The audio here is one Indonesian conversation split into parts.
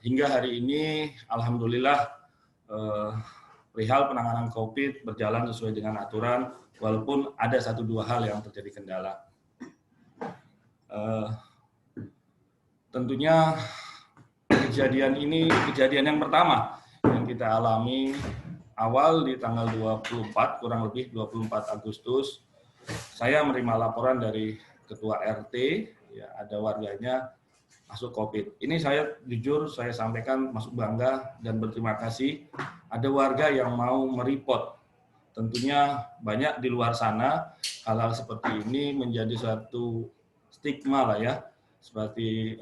Hingga hari ini, alhamdulillah, perihal penanganan COVID berjalan sesuai dengan aturan, walaupun ada 1-2 hal yang terjadi kendala. Tentunya kejadian ini kejadian yang pertama yang kita alami awal di tanggal 24, kurang lebih 24 Agustus. Saya menerima laporan dari Ketua RT, ya, ada warganya masuk COVID. Ini saya jujur saya sampaikan masuk bangga dan berterima kasih. Ada warga yang mau mereport. Tentunya banyak di luar sana hal-hal seperti ini menjadi suatu stigma lah ya, seperti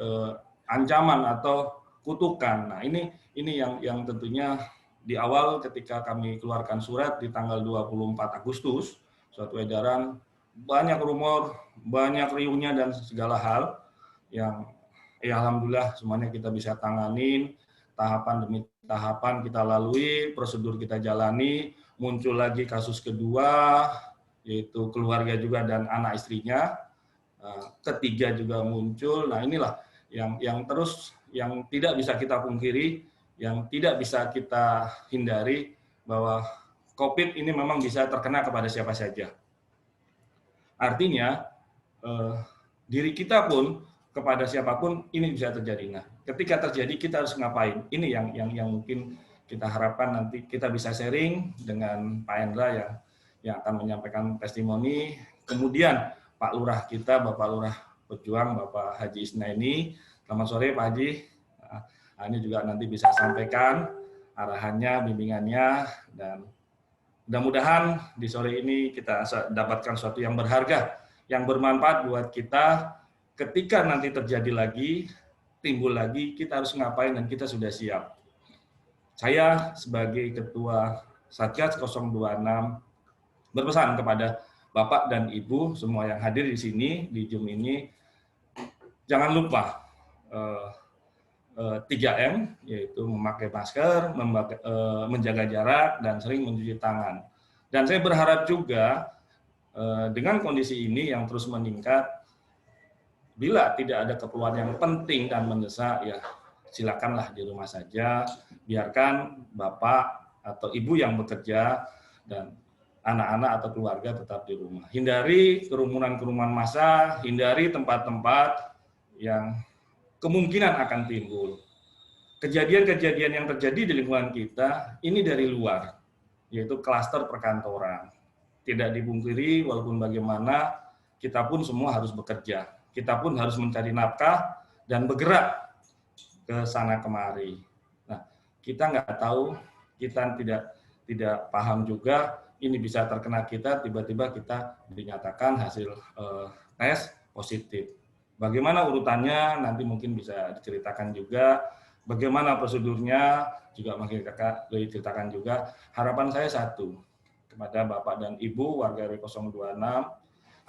ancaman atau kutukan. Nah ini yang tentunya di awal ketika kami keluarkan surat di tanggal 24 Agustus, suatu edaran, banyak rumor, banyak riuhnya dan segala hal yang ya alhamdulillah semuanya kita bisa tanganin, tahapan demi tahapan kita lalui, prosedur kita jalani, muncul lagi kasus kedua, yaitu keluarga juga dan anak istrinya, ketiga juga muncul. Nah inilah yang terus yang tidak bisa kita pungkiri, yang tidak bisa kita hindari bahwa COVID ini memang bisa terkena kepada siapa saja. Artinya diri kita pun kepada siapapun ini bisa terjadi. Nah, ketika terjadi kita harus ngapain? Ini yang mungkin kita harapkan nanti kita bisa sharing dengan Pak Endra yang akan menyampaikan testimoni. Kemudian Pak Lurah kita, Bapak Lurah Pejuang, Bapak Haji Isnaini. Selamat sore Pak Haji. Nah, ini juga nanti bisa sampaikan arahannya, bimbingannya, dan mudah-mudahan di sore ini kita dapatkan sesuatu yang berharga, yang bermanfaat buat kita. Ketika nanti terjadi lagi, timbul lagi, kita harus ngapain dan kita sudah siap. Saya sebagai Ketua Satgas 026 berpesan kepada Bapak dan Ibu semua yang hadir di sini, di Zoom ini, jangan lupa 3M, yaitu memakai masker, menjaga jarak, dan sering mencuci tangan. Dan saya berharap juga dengan kondisi ini yang terus meningkat, bila tidak ada keperluan yang penting dan mendesak, ya silakanlah di rumah saja, biarkan Bapak atau Ibu yang bekerja dan anak-anak atau keluarga tetap di rumah. Hindari kerumunan-kerumunan massa, hindari tempat-tempat yang kemungkinan akan timbul. Kejadian-kejadian yang terjadi di lingkungan kita, ini dari luar, yaitu klaster perkantoran. Tidak dipungkiri, walaupun bagaimana, kita pun semua harus bekerja. Kita pun harus mencari nafkah dan bergerak ke sana kemari. Nah, kita nggak tahu, kita tidak paham juga, ini bisa terkena kita, tiba-tiba kita dinyatakan hasil tes positif. Bagaimana urutannya, nanti mungkin bisa diceritakan juga, bagaimana prosedurnya, juga mungkin kakak diceritakan juga. Harapan saya satu, kepada Bapak dan Ibu warga RW 026,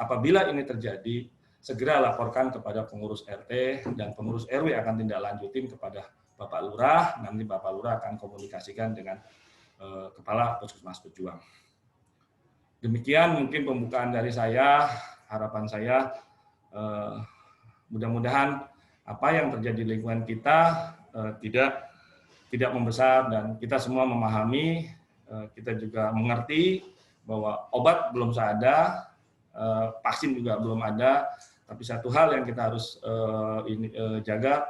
apabila ini terjadi, segera laporkan kepada pengurus RT dan pengurus RW akan tindak lanjutin kepada Bapak Lurah, nanti Bapak Lurah akan komunikasikan dengan Kepala Puskesmas Pejuang. Demikian mungkin pembukaan dari saya, harapan saya mudah-mudahan apa yang terjadi di lingkungan kita tidak membesar dan kita semua memahami, kita juga mengerti bahwa obat belum ada, vaksin juga belum ada, tapi satu hal yang kita harus jaga,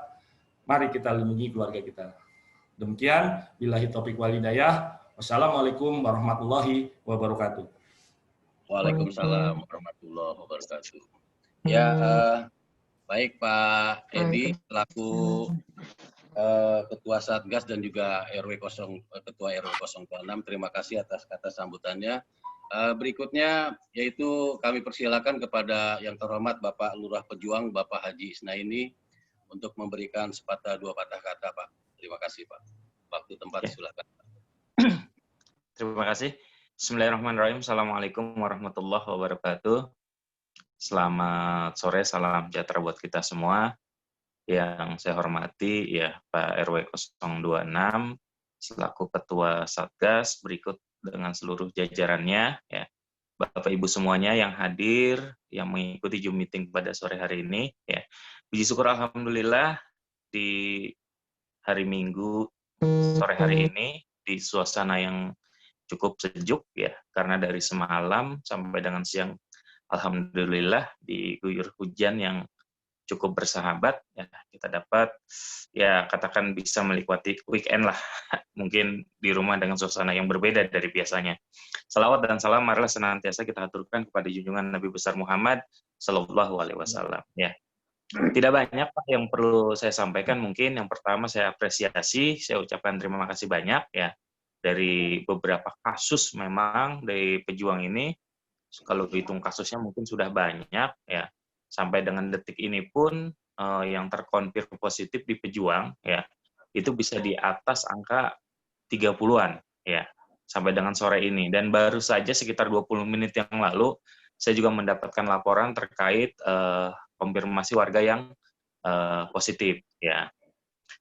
mari kita lindungi keluarga kita. Demikian, billahi taufiq wal hidayah. Wassalamualaikum warahmatullahi wabarakatuh. Waalaikumsalam warahmatullahi wabarakatuh. Ya, baik Pak Edi selaku Ketua Satgas dan juga Ketua RW 026, terima kasih atas kata sambutannya. Berikutnya yaitu kami persilakan kepada yang terhormat Bapak Lurah Pejuang, Bapak Haji Isnaini untuk memberikan sepatah dua patah kata, Pak. Terima kasih, Pak. Waktu tempat silakan. Terima kasih. Bismillahirrahmanirrahim. Assalamualaikum warahmatullahi wabarakatuh. Selamat sore, salam sejahtera buat kita semua. Yang saya hormati ya Pak RW 026 selaku Ketua Satgas, berikut dengan seluruh jajarannya, ya Bapak Ibu semuanya yang hadir, yang mengikuti Zoom meeting pada sore hari ini, ya puji syukur alhamdulillah di hari Minggu sore hari ini di suasana yang cukup sejuk ya, karena dari semalam sampai dengan siang alhamdulillah diguyur hujan yang cukup bersahabat ya, kita dapat ya katakan bisa menikmati weekend lah mungkin di rumah dengan suasana yang berbeda dari biasanya. Salawat dan salam marilah senantiasa kita aturkan kepada junjungan Nabi besar Muhammad Sallallahu Alaihi Wasallam ya. Tidak banyak Pak yang perlu saya sampaikan, mungkin yang pertama saya apresiasi, saya ucapkan terima kasih banyak ya dari beberapa kasus memang dari pejuang ini, kalau hitung kasusnya mungkin sudah banyak ya, sampai dengan detik ini pun yang terkonfirmasi positif di pejuang ya itu bisa di atas angka 30-an ya sampai dengan sore ini, dan baru saja sekitar 20 menit yang lalu saya juga mendapatkan laporan terkait konfirmasi warga yang positif ya.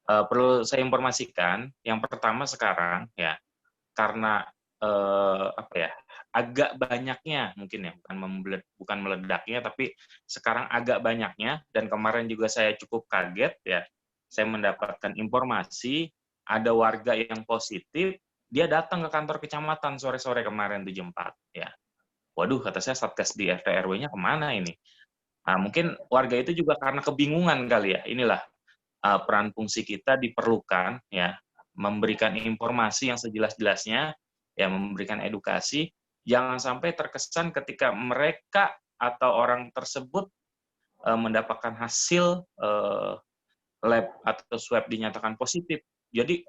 Perlu saya informasikan yang pertama sekarang ya, karena apa ya, agak banyaknya mungkin ya, bukan meledaknya, tapi sekarang agak banyaknya, dan kemarin juga saya cukup kaget ya, saya mendapatkan informasi ada warga yang positif, dia datang ke kantor kecamatan sore-sore kemarin tuh jam 4 ya. Waduh, kata saya, Satgas di RT RW-nya kemana ini? Nah, mungkin warga itu juga karena kebingungan kali ya. Inilah peran fungsi kita diperlukan ya, memberikan informasi yang sejelas-jelasnya, ya memberikan edukasi, jangan sampai terkesan ketika mereka atau orang tersebut mendapatkan hasil lab atau swab dinyatakan positif, jadi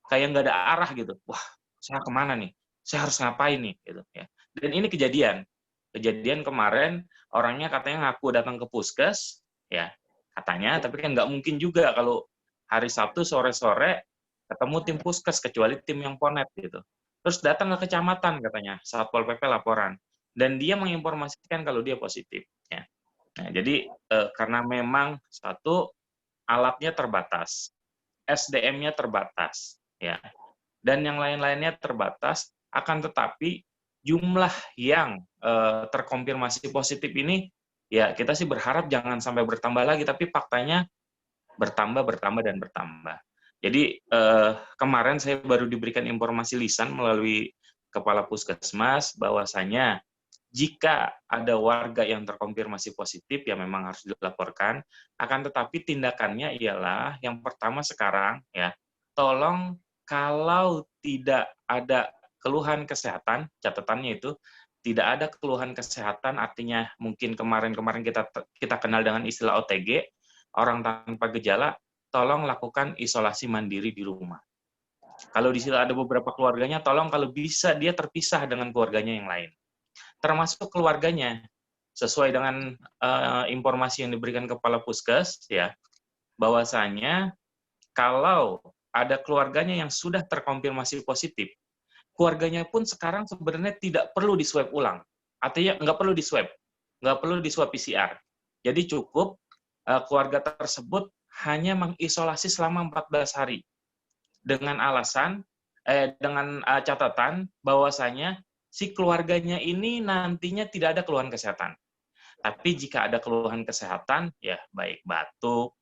kayak nggak ada arah gitu. Wah, saya kemana nih? Saya harus ngapain nih? Gitu ya. Dan ini kejadian kemarin, orangnya katanya ngaku datang ke puskes, ya katanya, tapi kan nggak mungkin juga kalau hari Sabtu sore-sore ketemu tim puskes, kecuali tim yang ponet gitu. Terus datang ke kecamatan katanya, Satpol PP laporan, dan dia menginformasikan kalau dia positif. Ya. Nah, jadi karena memang satu, alatnya terbatas, SDM-nya terbatas, ya, dan yang lain-lainnya terbatas, akan tetapi jumlah yang terkonfirmasi positif ini, ya kita sih berharap jangan sampai bertambah lagi, tapi faktanya bertambah, dan bertambah. Jadi kemarin saya baru diberikan informasi lisan melalui Kepala Puskesmas bahwasanya jika ada warga yang terkonfirmasi positif, ya memang harus dilaporkan. Akan tetapi tindakannya ialah yang pertama sekarang, ya, tolong kalau tidak ada keluhan kesehatan, catatannya itu tidak ada keluhan kesehatan, artinya mungkin kemarin-kemarin kita kenal dengan istilah OTG, orang tanpa gejala, tolong lakukan isolasi mandiri di rumah. Kalau di situ ada beberapa keluarganya, tolong kalau bisa dia terpisah dengan keluarganya yang lain, termasuk keluarganya, sesuai dengan informasi yang diberikan Kepala Puskes, ya, bahwasanya kalau ada keluarganya yang sudah terkonfirmasi positif, keluarganya pun sekarang sebenarnya tidak perlu diswab ulang, artinya nggak perlu diswab PCR. Jadi cukup keluarga tersebut hanya mengisolasi selama 14 hari dengan alasan dengan catatan bahwasanya si keluarganya ini nantinya tidak ada keluhan kesehatan. Tapi jika ada keluhan kesehatan, ya baik batuk,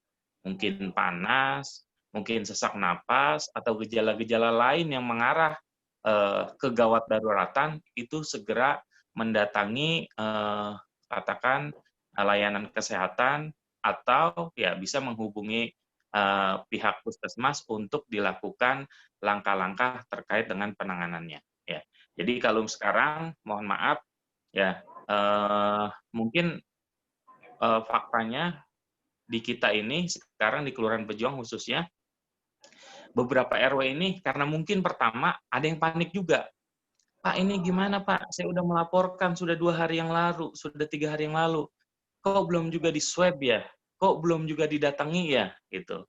mungkin panas, mungkin sesak napas, atau gejala-gejala lain yang mengarah ke gawat daruratan, itu segera mendatangi katakan layanan kesehatan, atau ya bisa menghubungi pihak puskesmas untuk dilakukan langkah-langkah terkait dengan penanganannya. Ya. Jadi kalau sekarang, mohon maaf, ya mungkin faktanya di kita ini sekarang di Kelurahan Pejuang khususnya, beberapa RW ini karena mungkin pertama ada yang panik juga. Pak, ini gimana Pak? Saya udah melaporkan sudah 2 hari yang lalu, sudah 3 hari yang lalu. Kok belum juga di swab ya? Kok belum juga didatangi ya? Gitu.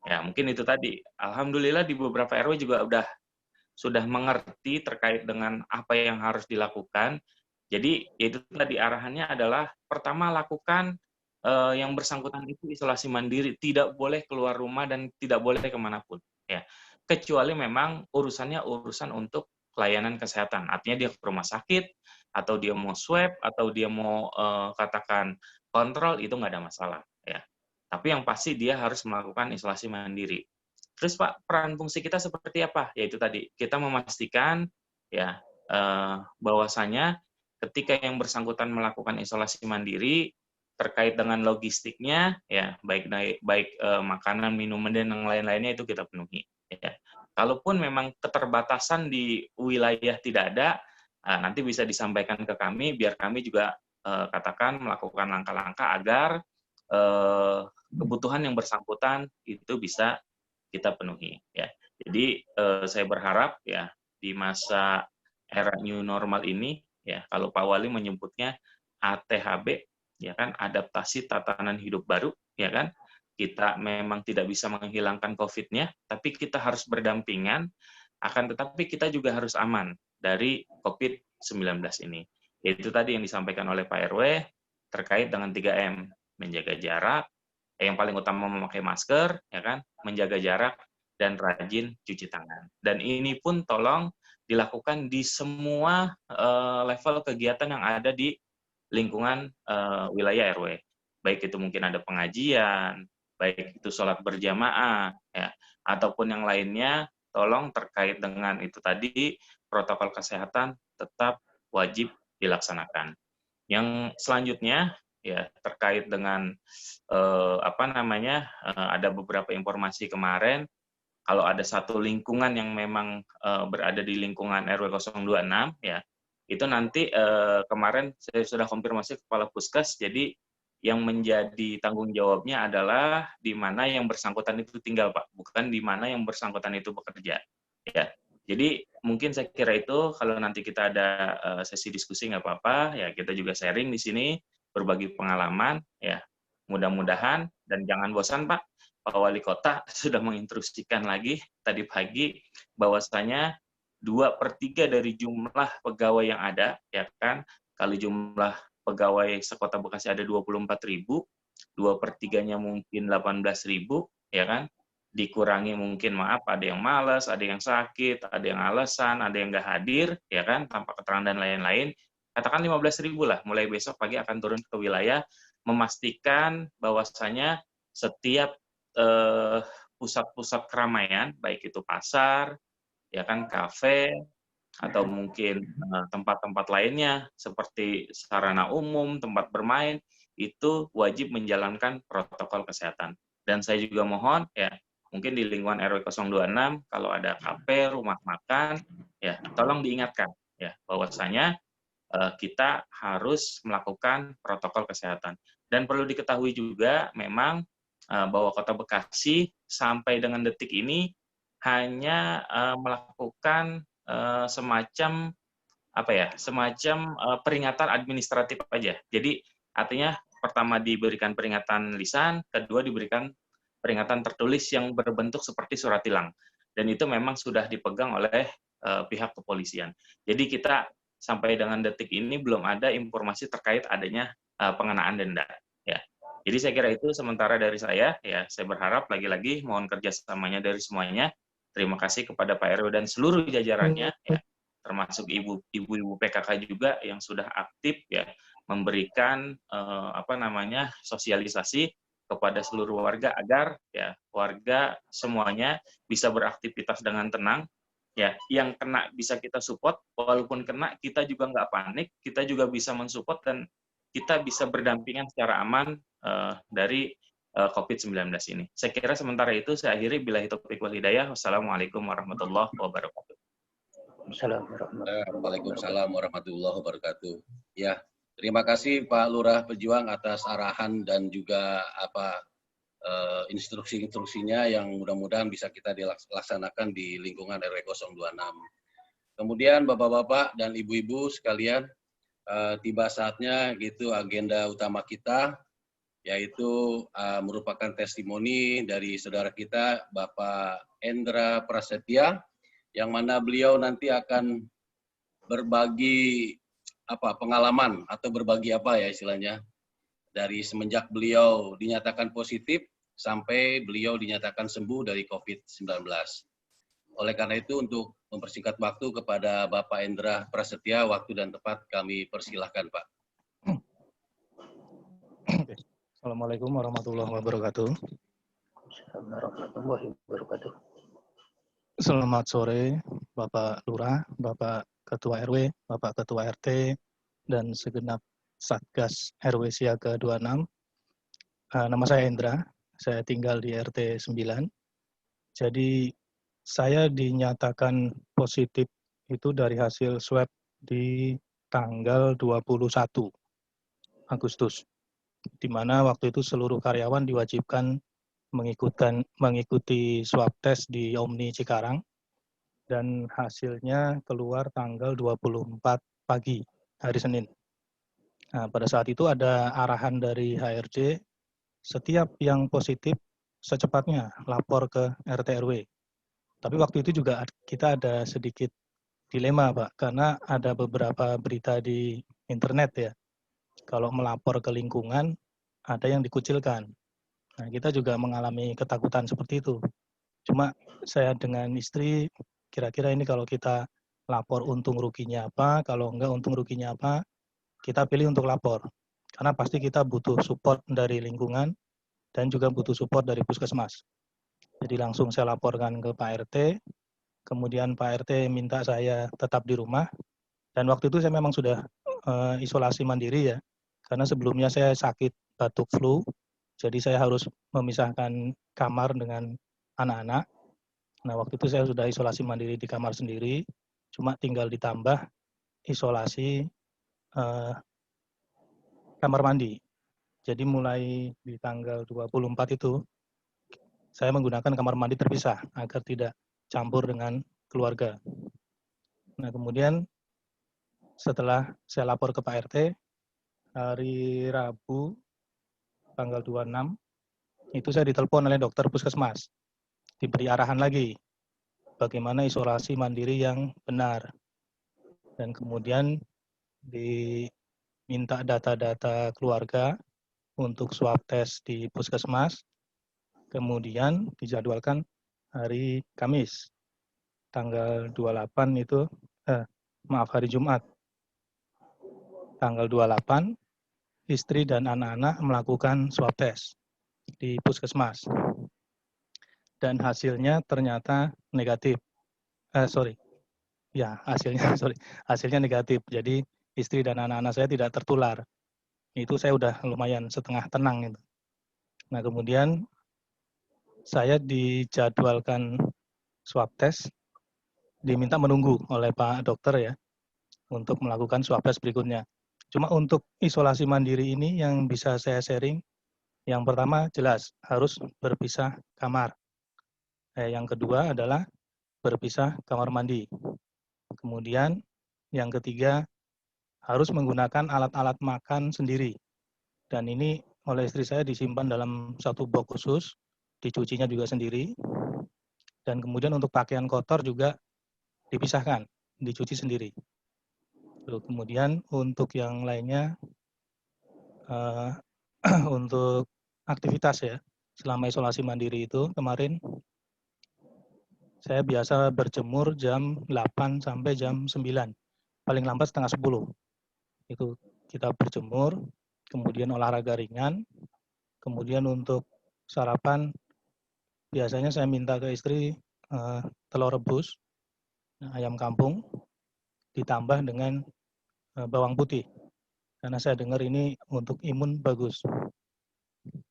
Ya mungkin itu tadi. Alhamdulillah di beberapa RW juga sudah mengerti terkait dengan apa yang harus dilakukan. Jadi itu tadi arahannya adalah pertama lakukan yang bersangkutan itu isolasi mandiri, tidak boleh keluar rumah dan tidak boleh kemanapun. Ya, kecuali memang urusannya urusan untuk layanan kesehatan, artinya dia ke rumah sakit atau dia mau swab atau dia mau katakan kontrol, itu nggak ada masalah. Ya, tapi yang pasti dia harus melakukan isolasi mandiri. Terus Pak, peran fungsi kita seperti apa? Yaitu tadi kita memastikan ya bahwasanya ketika yang bersangkutan melakukan isolasi mandiri terkait dengan logistiknya ya baik makanan, minuman dan yang lain-lainnya itu kita penuhi. Ya. Kalaupun memang keterbatasan di wilayah tidak ada, nanti bisa disampaikan ke kami biar kami juga katakan melakukan langkah-langkah agar kebutuhan yang bersangkutan itu bisa kita penuhi ya. Jadi saya berharap ya di masa era new normal ini ya kalau Pak Wali menyebutnya ATHB ya kan, adaptasi tatanan hidup baru ya kan. Kita memang tidak bisa menghilangkan COVID-nya, tapi kita harus berdampingan, akan tetapi kita juga harus aman dari COVID-19 ini. Itu tadi yang disampaikan oleh Pak RW terkait dengan 3M, menjaga jarak, yang paling utama memakai masker, ya kan, menjaga jarak, dan rajin cuci tangan. Dan ini pun tolong dilakukan di semua level kegiatan yang ada di lingkungan wilayah RW. Baik itu mungkin ada pengajian, baik itu sholat berjamaah, ya, ataupun yang lainnya, tolong terkait dengan itu tadi, protokol kesehatan tetap wajib dilaksanakan. Yang selanjutnya, ya terkait dengan ada beberapa informasi kemarin kalau ada satu lingkungan yang memang berada di lingkungan RW 026 ya itu nanti kemarin saya sudah konfirmasi kepala puskes jadi yang menjadi tanggung jawabnya adalah di mana yang bersangkutan itu tinggal Pak, bukan di mana yang bersangkutan itu bekerja ya. Jadi mungkin saya kira itu kalau nanti kita ada sesi diskusi nggak apa-apa ya, kita juga sharing di sini berbagi pengalaman ya. Mudah-mudahan dan jangan bosan Pak Wali Kota sudah menginstruksikan lagi tadi pagi bahwasanya 2/3 dari jumlah pegawai yang ada ya kan, kali jumlah pegawai sekota Bekasi ada 24.000, 2/3-nya mungkin 18.000 ya kan, dikurangi mungkin maaf ada yang malas, ada yang sakit, ada yang alasan, ada yang nggak hadir ya kan tanpa keterangan dan lain-lain, katakan 15.000 lah, mulai besok pagi akan turun ke wilayah memastikan bahwasanya setiap pusat-pusat keramaian baik itu pasar ya kan, kafe atau mungkin tempat-tempat lainnya seperti sarana umum, tempat bermain itu wajib menjalankan protokol kesehatan. Dan saya juga mohon ya mungkin di lingkungan RW 026 kalau ada kafe, rumah makan ya tolong diingatkan ya bahwasanya kita harus melakukan protokol kesehatan. Dan perlu diketahui juga memang bahwa Kota Bekasi sampai dengan detik ini hanya melakukan semacam peringatan administratif aja. Jadi artinya pertama diberikan peringatan lisan, kedua diberikan peringatan tertulis yang berbentuk seperti surat tilang. Dan itu memang sudah dipegang oleh pihak kepolisian. Jadi kita sampai dengan detik ini belum ada informasi terkait adanya pengenaan denda. Ya. Jadi saya kira itu sementara dari saya. Ya, saya berharap lagi-lagi mohon kerjasamanya dari semuanya. Terima kasih kepada Pak RW dan seluruh jajarannya, ya, termasuk ibu-ibu PKK juga yang sudah aktif ya memberikan sosialisasi kepada seluruh warga agar ya warga semuanya bisa beraktivitas dengan tenang. Ya, yang kena bisa kita support, walaupun kena kita juga nggak panik, kita juga bisa mensupport dan kita bisa berdampingan secara aman dari COVID-19 ini. Saya kira sementara itu saya akhiri billahi taufiq wal hidayah. Wassalamualaikum warahmatullahi wabarakatuh. Waalaikumsalam warahmatullahi wabarakatuh. Ya, terima kasih Pak Lurah Pejuang atas arahan dan juga instruksi-instruksinya yang mudah-mudahan bisa kita dilaksanakan di lingkungan RW 026. Kemudian Bapak-bapak dan Ibu-ibu sekalian, tiba saatnya gitu agenda utama kita, yaitu merupakan testimoni dari saudara kita Bapak Endra Prasetya, yang mana beliau nanti akan berbagi pengalaman atau berbagi istilahnya dari semenjak beliau dinyatakan positif sampai beliau dinyatakan sembuh dari COVID-19. Oleh karena itu untuk mempersingkat waktu kepada Bapak Endra Prasetya, waktu dan tempat kami persilahkan Pak. Assalamualaikum warahmatullahi wabarakatuh. warahmatullahi wabarakatuh. Selamat sore, Bapak Lurah, Bapak Ketua RW, Bapak Ketua RT, dan segenap Satgas RW Siaga 26. Nama saya Endra, saya tinggal di RT 9. Jadi saya dinyatakan positif itu dari hasil swab di tanggal 21 Agustus, di mana waktu itu seluruh karyawan diwajibkan mengikuti swab test di Omni Cikarang, dan hasilnya keluar tanggal 24 pagi, hari Senin. Nah, pada saat itu ada arahan dari HRD, setiap yang positif secepatnya lapor ke RT RW. Tapi waktu itu juga kita ada sedikit dilema, Pak, karena ada beberapa berita di internet ya. Kalau melapor ke lingkungan, ada yang dikucilkan. Nah, kita juga mengalami ketakutan seperti itu. Cuma saya dengan istri, kira-kira ini kalau kita lapor untung ruginya apa, kalau enggak untung ruginya apa, kita pilih untuk lapor. Karena pasti kita butuh support dari lingkungan dan juga butuh support dari puskesmas. Jadi langsung saya laporkan ke Pak RT, kemudian Pak RT minta saya tetap di rumah, dan waktu itu saya memang sudah isolasi mandiri ya, karena sebelumnya saya sakit batuk flu, jadi saya harus memisahkan kamar dengan anak-anak. Nah, waktu itu saya sudah isolasi mandiri di kamar sendiri, cuma tinggal ditambah isolasi kamar mandi. Jadi mulai di tanggal 24 itu, saya menggunakan kamar mandi terpisah agar tidak campur dengan keluarga. Nah, kemudian setelah saya lapor ke Pak RT, hari Rabu tanggal 26, itu saya ditelepon oleh dokter puskesmas. Diberi arahan lagi, bagaimana isolasi mandiri yang benar. Dan kemudian diminta data-data keluarga untuk swab test di puskesmas. Kemudian dijadwalkan hari Kamis, tanggal 28 itu, hari Jumat, tanggal 28, istri dan anak-anak melakukan swab test di puskesmas. Dan hasilnya ternyata negatif. Hasilnya negatif. Jadi istri dan anak-anak saya tidak tertular. Itu saya udah lumayan setengah tenang itu. Nah, kemudian saya dijadwalkan swab test, diminta menunggu oleh Pak Dokter ya, untuk melakukan swab test berikutnya. Cuma untuk isolasi mandiri ini yang bisa saya sharing, yang pertama jelas harus berpisah kamar. Yang kedua adalah berpisah kamar mandi. Kemudian yang ketiga harus menggunakan alat-alat makan sendiri. Dan ini oleh istri saya disimpan dalam satu box khusus, dicucinya juga sendiri. Dan kemudian untuk pakaian kotor juga dipisahkan, dicuci sendiri. Lalu kemudian untuk yang lainnya, untuk aktivitas ya, selama isolasi mandiri itu kemarin, saya biasa berjemur jam 8 sampai jam 9, paling lambat setengah 10. Itu kita berjemur, kemudian olahraga ringan, kemudian untuk sarapan, biasanya saya minta ke istri telur rebus, ayam kampung, ditambah dengan bawang putih. Karena saya dengar ini untuk imun bagus.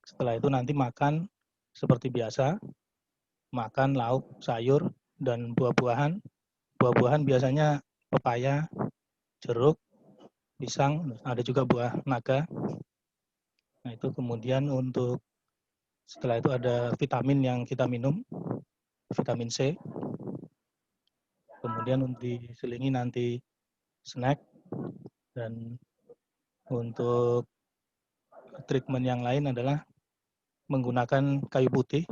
Setelah itu nanti makan seperti biasa, makan lauk, sayur, dan buah-buahan. Buah-buahan biasanya pepaya, jeruk, pisang, ada juga buah naga. Nah, itu kemudian untuk setelah itu ada vitamin yang kita minum, vitamin C. Kemudian diselingi nanti snack, dan untuk treatment yang lain adalah menggunakan kayu putih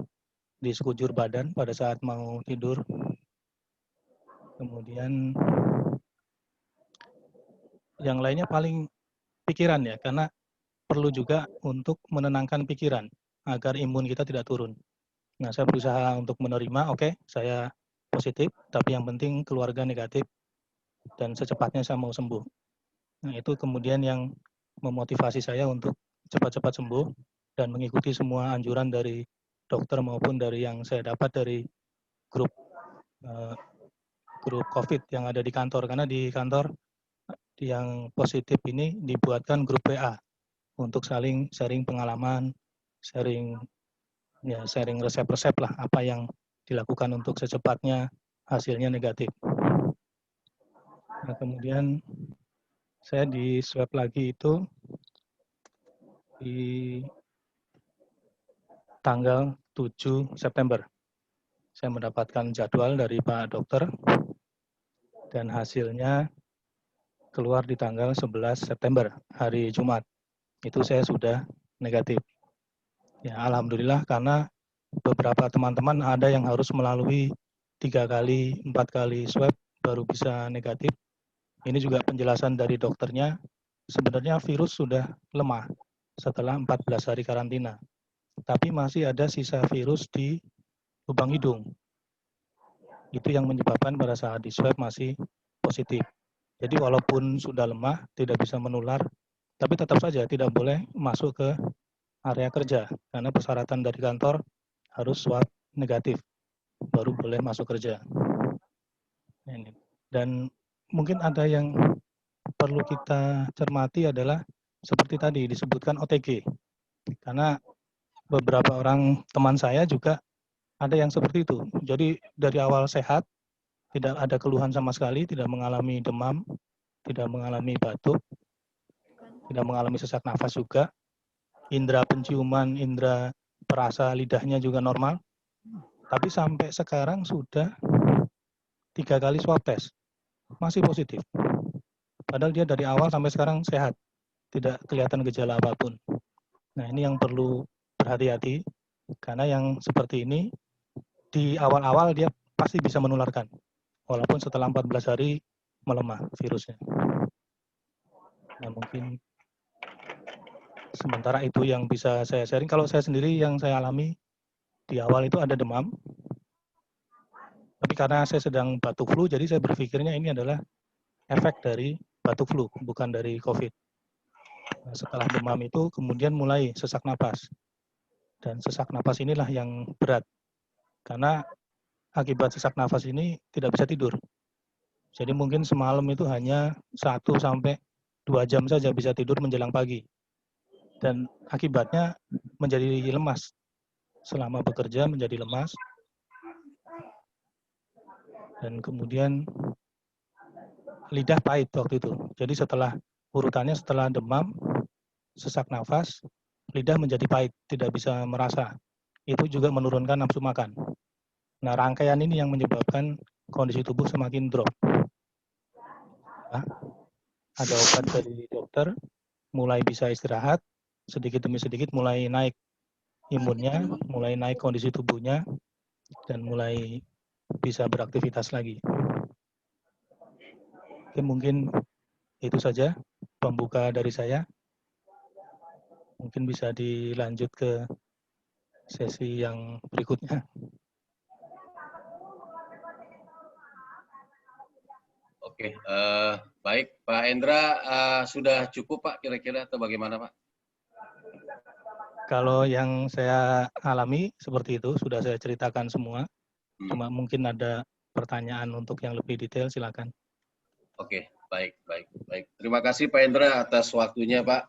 di sekujur badan pada saat mau tidur. Kemudian yang lainnya paling pikiran ya, karena perlu juga untuk menenangkan pikiran agar imun kita tidak turun. Nah, saya berusaha untuk menerima, oke, saya positif, tapi yang penting keluarga negatif dan secepatnya saya mau sembuh. Nah, itu kemudian yang memotivasi saya untuk cepat-cepat sembuh dan mengikuti semua anjuran dari dokter maupun dari yang saya dapat dari grup grup COVID yang ada di kantor. Karena di kantor yang positif ini dibuatkan grup WA untuk saling sharing pengalaman, sharing resep-resep lah apa yang dilakukan untuk secepatnya hasilnya negatif. Nah, kemudian saya di swab lagi itu di tanggal 7 September. Saya mendapatkan jadwal dari Pak Dokter dan hasilnya keluar di tanggal 11 September, hari Jumat. Itu saya sudah negatif. Ya, alhamdulillah karena beberapa teman-teman ada yang harus melalui 3 kali, 4 kali swab baru bisa negatif. Ini juga penjelasan dari dokternya, sebenarnya virus sudah lemah setelah 14 hari karantina. Tapi masih ada sisa virus di lubang hidung. Itu yang menyebabkan pada saat di swab masih positif. Jadi walaupun sudah lemah, tidak bisa menular, tapi tetap saja tidak boleh masuk ke area kerja, karena persyaratan dari kantor harus swab negatif, baru boleh masuk kerja. Dan mungkin ada yang perlu kita cermati adalah seperti tadi disebutkan OTG, karena beberapa orang teman saya juga ada yang seperti itu. Jadi dari awal sehat, tidak ada keluhan sama sekali, tidak mengalami demam, tidak mengalami batuk, tidak mengalami sesak nafas juga. Indera penciuman, indera perasa lidahnya juga normal. Tapi sampai sekarang sudah 3 kali swab test, masih positif. Padahal dia dari awal sampai sekarang sehat, tidak kelihatan gejala apapun. Nah, ini yang perlu berhati-hati, karena yang seperti ini di awal-awal dia pasti bisa menularkan, walaupun setelah 14 hari melemah virusnya. Nah, mungkin sementara itu yang bisa saya sharing. Kalau saya sendiri yang saya alami di awal itu ada demam, tapi karena saya sedang batuk flu, jadi saya berpikirnya ini adalah efek dari batuk flu, bukan dari COVID. Nah, setelah demam itu kemudian mulai sesak napas. Dan sesak napas inilah yang berat, karena akibat sesak nafas ini tidak bisa tidur. Jadi mungkin semalam itu hanya 1 sampai 2 jam saja bisa tidur menjelang pagi. Dan akibatnya menjadi lemas. Selama bekerja menjadi lemas. Dan kemudian lidah pahit waktu itu. Jadi urutannya setelah demam, sesak nafas, lidah menjadi pahit, tidak bisa merasa. Itu juga menurunkan nafsu makan. Nah, rangkaian ini yang menyebabkan kondisi tubuh semakin drop. Nah, ada obat dari dokter, mulai bisa istirahat, sedikit demi sedikit mulai naik imunnya, mulai naik kondisi tubuhnya, dan mulai bisa beraktivitas lagi. Oke, mungkin itu saja pembuka dari saya. Mungkin bisa dilanjut ke sesi yang berikutnya. Oke, baik Pak Endra, sudah cukup Pak kira-kira atau bagaimana Pak? Kalau yang saya alami seperti itu, sudah saya ceritakan semua. Cuma mungkin ada pertanyaan untuk yang lebih detail, silakan. Oke, baik. Terima kasih Pak Endra atas waktunya Pak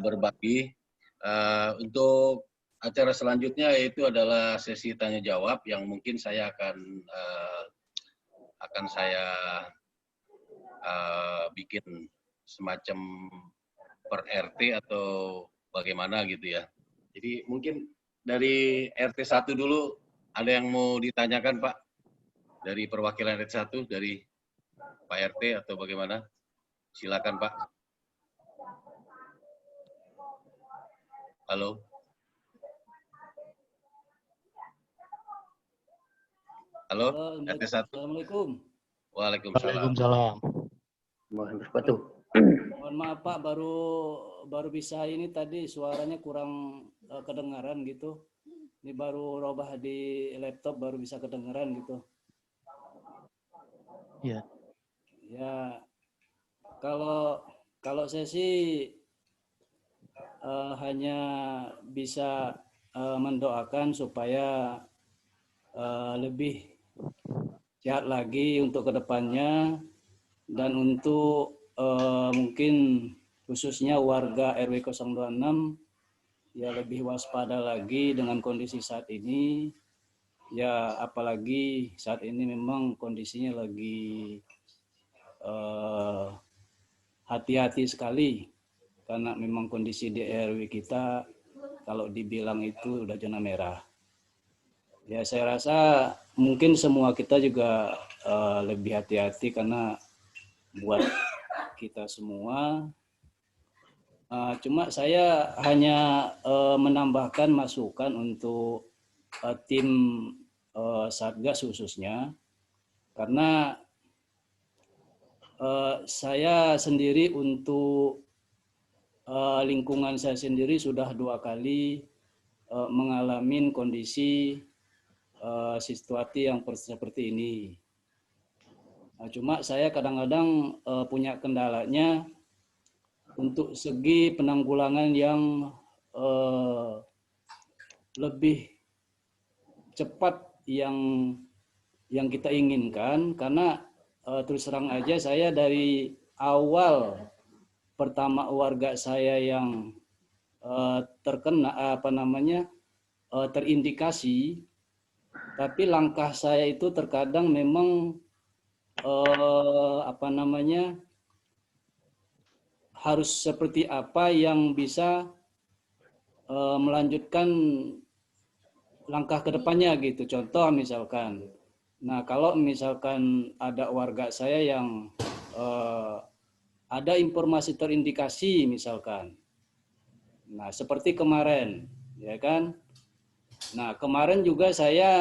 berbagi. Untuk acara selanjutnya yaitu adalah sesi tanya jawab yang mungkin saya akan saya bikin semacam per RT atau bagaimana gitu ya. Jadi mungkin dari RT 1 dulu ada yang mau ditanyakan Pak? Dari perwakilan RT 1 dari Pak RT atau bagaimana? Silakan Pak. Halo. Halo, RT 1. Assalamualaikum. Waalaikumsalam. Mohon maaf Pak, baru bisa ini tadi suaranya kurang kedengaran gitu. Ini baru robah di laptop baru bisa kedengaran gitu. Iya. Ya, kalau saya sih hanya bisa mendoakan supaya lebih sehat lagi untuk kedepannya, dan untuk mungkin khususnya warga RW 026 ya lebih waspada lagi dengan kondisi saat ini. Ya apalagi saat ini memang kondisinya lagi hati-hati sekali, karena memang kondisi di RW kita kalau dibilang itu udah zona merah. Ya saya rasa mungkin semua kita juga lebih hati-hati karena buat kita semua. Cuma saya hanya menambahkan masukan untuk tim Satgas khususnya, karena saya sendiri untuk lingkungan saya sendiri sudah 2 kali mengalami kondisi situasi yang seperti ini. Cuma saya kadang-kadang punya kendalanya untuk segi penanggulangan yang lebih cepat yang kita inginkan, karena terus terang aja saya dari awal pertama warga saya yang terkena terindikasi, tapi langkah saya itu terkadang memang harus seperti apa yang bisa melanjutkan langkah ke depannya gitu. Contoh misalkan, nah kalau misalkan ada warga saya yang ada informasi terindikasi misalkan, nah seperti kemarin, ya kan? Nah kemarin juga saya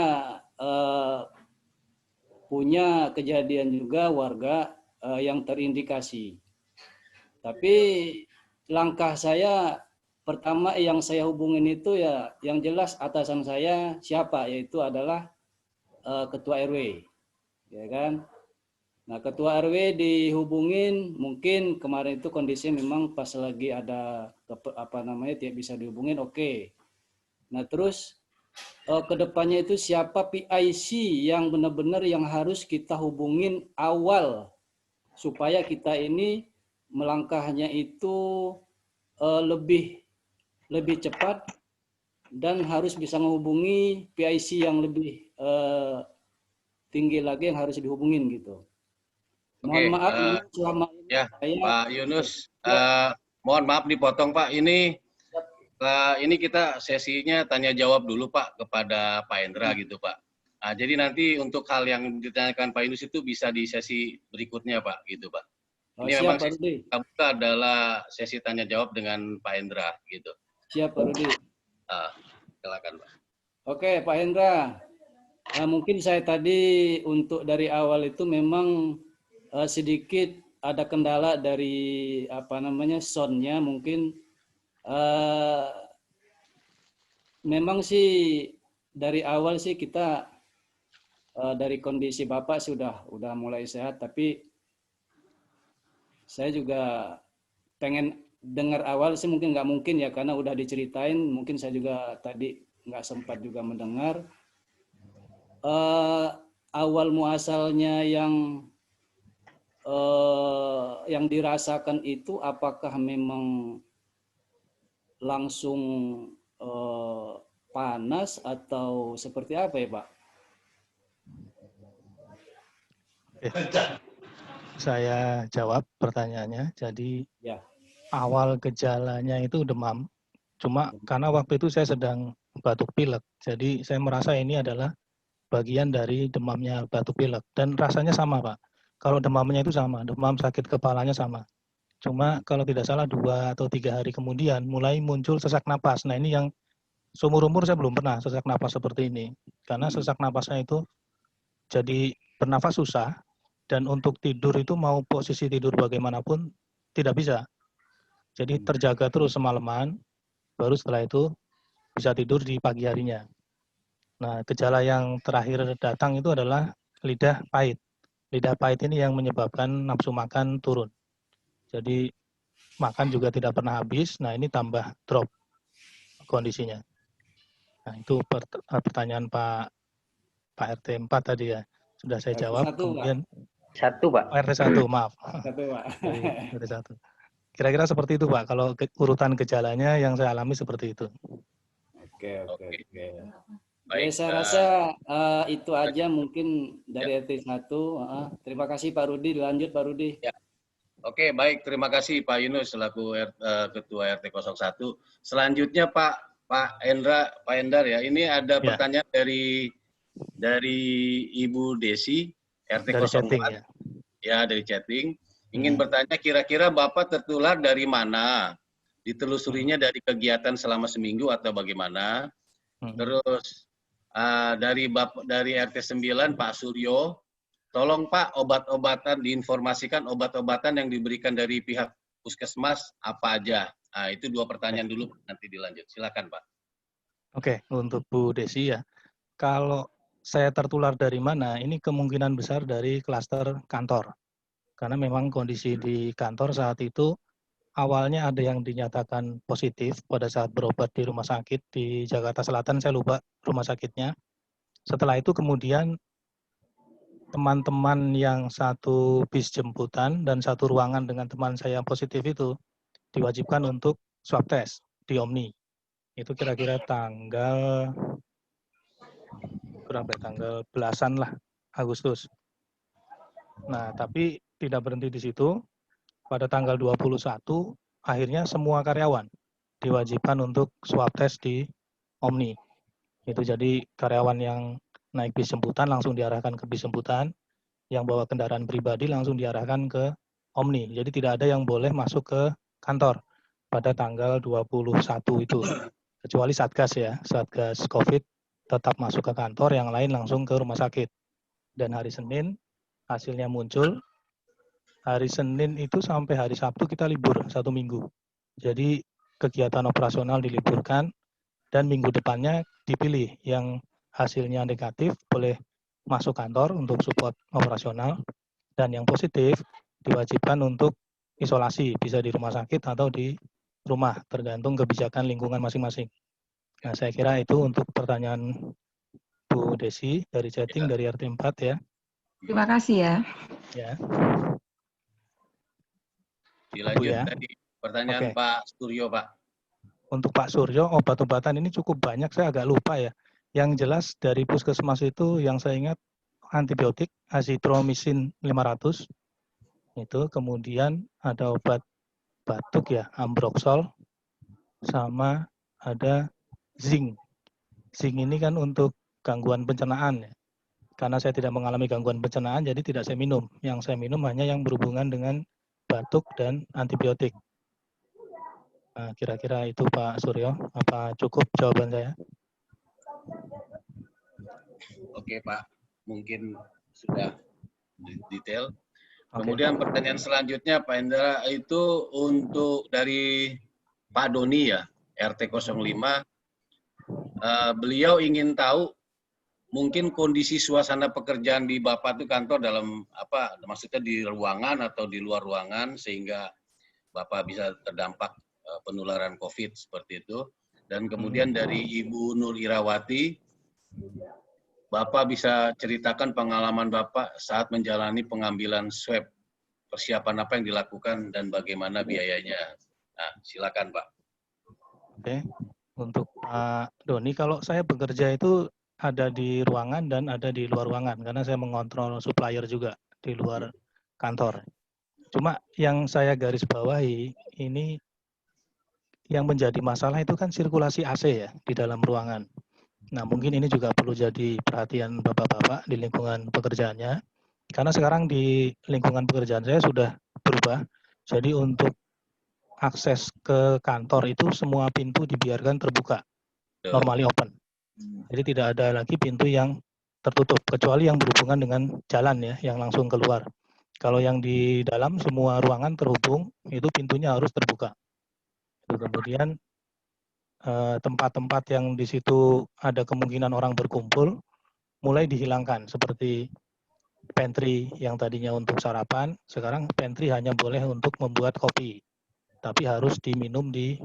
punya kejadian juga warga yang terindikasi. Tapi langkah saya pertama yang saya hubungin itu ya yang jelas atasan saya siapa, yaitu adalah ketua RW, ya kan. Nah ketua RW dihubungin, mungkin kemarin itu kondisi memang pas lagi ada tidak bisa dihubungin, oke. Nah terus kedepannya itu siapa PIC yang benar-benar yang harus kita hubungin awal supaya kita ini melangkahnya itu lebih cepat, dan harus bisa menghubungi PIC yang lebih tinggi lagi yang harus dihubungin gitu. Mohon maaf selama ini ya, saya, Pak Yunus, mohon maaf dipotong Pak. Ini kita sesinya tanya jawab dulu Pak kepada Pak Hendra gitu Pak. Nah, jadi nanti untuk hal yang ditanyakan Pak Yunus itu bisa di sesi berikutnya Pak gitu Pak. Ini siap, memang Pak Rudi. kita adalah sesi tanya jawab dengan Pak Hendra gitu. Siap Pak Rudi. Silakan Pak. Oke Pak Hendra. Mungkin saya tadi untuk dari awal itu memang sedikit ada kendala dari soundnya mungkin. Memang sih dari awal sih kita dari kondisi Bapak sudah mulai sehat, tapi saya juga pengen dengar awal sih, mungkin nggak mungkin ya karena udah diceritain, mungkin saya juga tadi nggak sempat juga mendengar awal muasalnya yang dirasakan itu, apakah memang langsung panas atau seperti apa ya Pak? Saya jawab pertanyaannya. Jadi ya, awal gejalanya itu demam. Cuma karena waktu itu saya sedang batuk pilek. Jadi saya merasa ini adalah bagian dari demamnya batuk pilek. Dan rasanya sama Pak. Kalau demamnya itu sama, demam sakit kepalanya sama. Cuma kalau tidak salah 2 atau 3 hari kemudian mulai muncul sesak napas. Nah ini yang seumur-umur saya belum pernah sesak napas seperti ini. Karena sesak napasnya itu jadi bernafas susah. Dan untuk tidur itu mau posisi tidur bagaimanapun tidak bisa. Jadi terjaga terus semalaman, baru setelah itu bisa tidur di pagi harinya. Nah, gejala yang terakhir datang itu adalah lidah pahit. Lidah pahit ini yang menyebabkan nafsu makan turun. Jadi makan juga tidak pernah habis, nah ini tambah drop kondisinya. Nah, itu pertanyaan Pak RT 4 tadi ya. Sudah saya RT jawab. 1, Pak. Kemudian Satu, Pak. RT 1, maaf. 1, Pak. Dari RT 1. Kira-kira seperti itu, Pak. Kalau urutan gejalanya yang saya alami seperti itu. Oke. Baik. Saya rasa itu aja mungkin dari RT 1. Terima kasih Pak Rudi. Dilanjut Pak Rudi. Ya. Oke, baik. Terima kasih Pak Yunus selaku Ketua RT 01. Selanjutnya Pak Endar ya. Ini ada pertanyaan dari Ibu Desi RT 04. Chatting, ya. Ya, dari chatting. Ingin bertanya kira-kira Bapak tertular dari mana? Ditelusurinya dari kegiatan selama seminggu atau bagaimana? Terus dari RT 9 Pak Suryo, tolong Pak obat-obatan diinformasikan obat-obatan yang diberikan dari pihak puskesmas apa aja. Nah, itu 2 pertanyaan dulu, nanti dilanjut. Silakan Pak. Oke, untuk Bu Desi ya. Kalau saya tertular dari mana, ini kemungkinan besar dari klaster kantor. Karena memang kondisi di kantor saat itu awalnya ada yang dinyatakan positif pada saat berobat di rumah sakit di Jakarta Selatan, saya lupa rumah sakitnya. Setelah itu kemudian teman-teman yang satu bis jemputan dan satu ruangan dengan teman saya yang positif itu diwajibkan untuk swab test di Omni. Itu kira-kira tanggal belasan lah Agustus. Nah, tapi tidak berhenti di situ. Pada tanggal 21 akhirnya semua karyawan diwajibkan untuk swab test di Omni. Itu jadi karyawan yang naik bis jemputan langsung diarahkan ke bis jemputan, yang bawa kendaraan pribadi langsung diarahkan ke Omni. Jadi tidak ada yang boleh masuk ke kantor pada tanggal 21 itu. Kecuali Satgas ya, Satgas COVID tetap masuk ke kantor, yang lain langsung ke rumah sakit. Dan hari Senin hasilnya muncul. Hari Senin itu sampai hari Sabtu kita libur 1 minggu. Jadi kegiatan operasional diliburkan dan minggu depannya dipilih yang hasilnya negatif boleh masuk kantor untuk support operasional, dan yang positif diwajibkan untuk isolasi, bisa di rumah sakit atau di rumah, tergantung kebijakan lingkungan masing-masing. Nah, saya kira itu untuk pertanyaan Bu Desi dari chatting dari RT 4 ya. Terima kasih ya. Ya. Dilanjut ya. tadi pertanyaan Pak Suryo, Pak. Untuk Pak Suryo, obat-obatan ini cukup banyak, saya agak lupa ya. Yang jelas dari puskesmas itu yang saya ingat antibiotik, azitromisin 500, itu kemudian ada obat batuk ya, ambroxol, sama ada zinc. Zinc ini kan untuk gangguan pencernaan ya. Karena saya tidak mengalami gangguan pencernaan, jadi tidak saya minum. Yang saya minum hanya yang berhubungan dengan batuk dan antibiotik. Nah, kira-kira itu Pak Suryo. Apa cukup jawaban saya? Oke Pak, mungkin sudah detail. Kemudian pertanyaan selanjutnya Pak Endra, itu untuk dari Pak Doni ya, RT 05. Beliau ingin tahu mungkin kondisi suasana pekerjaan di Bapak itu kantor dalam apa, maksudnya di ruangan atau di luar ruangan sehingga Bapak bisa terdampak penularan COVID seperti itu. Dan kemudian dari Ibu Nur Irawati, Bapak bisa ceritakan pengalaman Bapak saat menjalani pengambilan swab, persiapan apa yang dilakukan dan bagaimana biayanya. Nah, silakan Pak. Oke, untuk Pak Doni, kalau saya bekerja itu ada di ruangan dan ada di luar ruangan, karena saya mengontrol supplier juga di luar kantor. Cuma yang saya garis bawahi, ini yang menjadi masalah itu kan sirkulasi AC ya di dalam ruangan. Nah, mungkin ini juga perlu jadi perhatian Bapak-Bapak di lingkungan pekerjaannya. Karena sekarang di lingkungan pekerjaan saya sudah berubah. Jadi untuk akses ke kantor itu semua pintu dibiarkan terbuka, normally open. Jadi tidak ada lagi pintu yang tertutup, kecuali yang berhubungan dengan jalan ya, yang langsung keluar. Kalau yang di dalam semua ruangan terhubung, itu pintunya harus terbuka. Kemudian tempat-tempat yang di situ ada kemungkinan orang berkumpul mulai dihilangkan, seperti pantry yang tadinya untuk sarapan, sekarang pantry hanya boleh untuk membuat kopi, tapi harus diminum di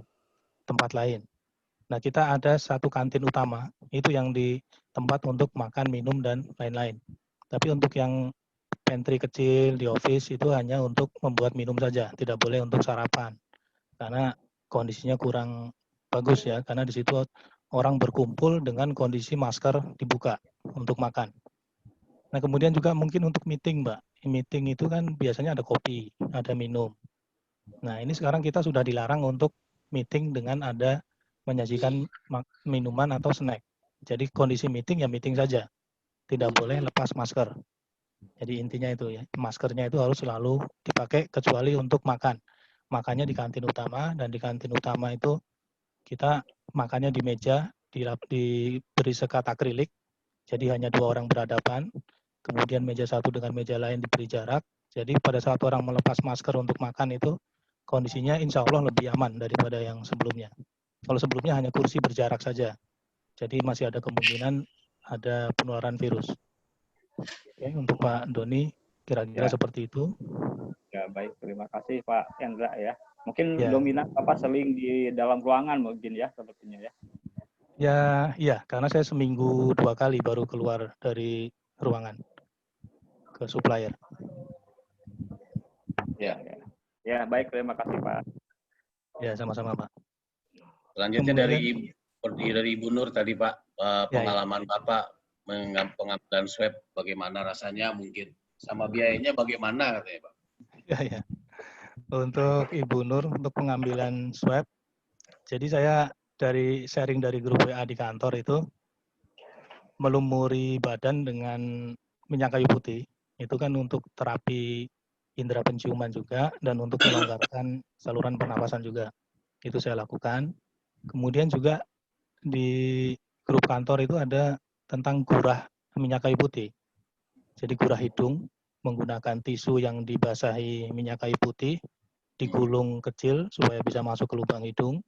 tempat lain. Nah, kita ada satu kantin utama, itu yang di tempat untuk makan, minum, dan lain-lain. Tapi untuk yang pantry kecil di office itu hanya untuk membuat minum saja, tidak boleh untuk sarapan. Karena kondisinya kurang bagus ya, karena di situ orang berkumpul dengan kondisi masker dibuka untuk makan. Nah, kemudian juga mungkin untuk meeting, Mbak. Meeting itu kan biasanya ada kopi, ada minum. Nah, ini sekarang kita sudah dilarang untuk meeting dengan ada menyajikan minuman atau snack. Jadi kondisi meeting ya meeting saja. Tidak boleh lepas masker. Jadi intinya itu ya, maskernya itu harus selalu dipakai kecuali untuk makan. Makannya di kantin utama, dan di kantin utama itu kita makannya di meja, diberi sekat akrilik, jadi hanya 2 orang berhadapan, kemudian meja satu dengan meja lain diberi jarak. Jadi pada saat orang melepas masker untuk makan itu, kondisinya insya Allah lebih aman daripada yang sebelumnya. Kalau sebelumnya hanya kursi berjarak saja, jadi masih ada kemungkinan ada penularan virus. Oke, untuk Pak Doni, kira-kira seperti itu. Ya, baik. Terima kasih Pak Hendra ya. Mungkin Ya. dominan Bapak seling di dalam ruangan mungkin ya, sepertinya ya. Ya, iya, karena saya seminggu 2 kali baru keluar dari ruangan ke supplier. Ya, ya. Ya, baik. Terima kasih Pak. Ya, sama-sama Pak. Selanjutnya Kemudian, dari Ibu Nur tadi Pak, pengalaman Bapak pengambilan swab bagaimana rasanya mungkin, sama biayanya bagaimana katanya Pak? ya. Untuk Ibu Nur, untuk pengambilan swab, jadi saya sharing dari grup WA di kantor itu, melumuri badan dengan minyak kayu putih, itu kan untuk terapi indera penciuman juga, dan untuk melonggarkan saluran pernapasan juga. Itu saya lakukan. Kemudian juga di grup kantor itu ada tentang gurah minyak kayu putih. Jadi gurah hidung menggunakan tisu yang dibasahi minyak kayu putih, digulung kecil supaya bisa masuk ke lubang hidung,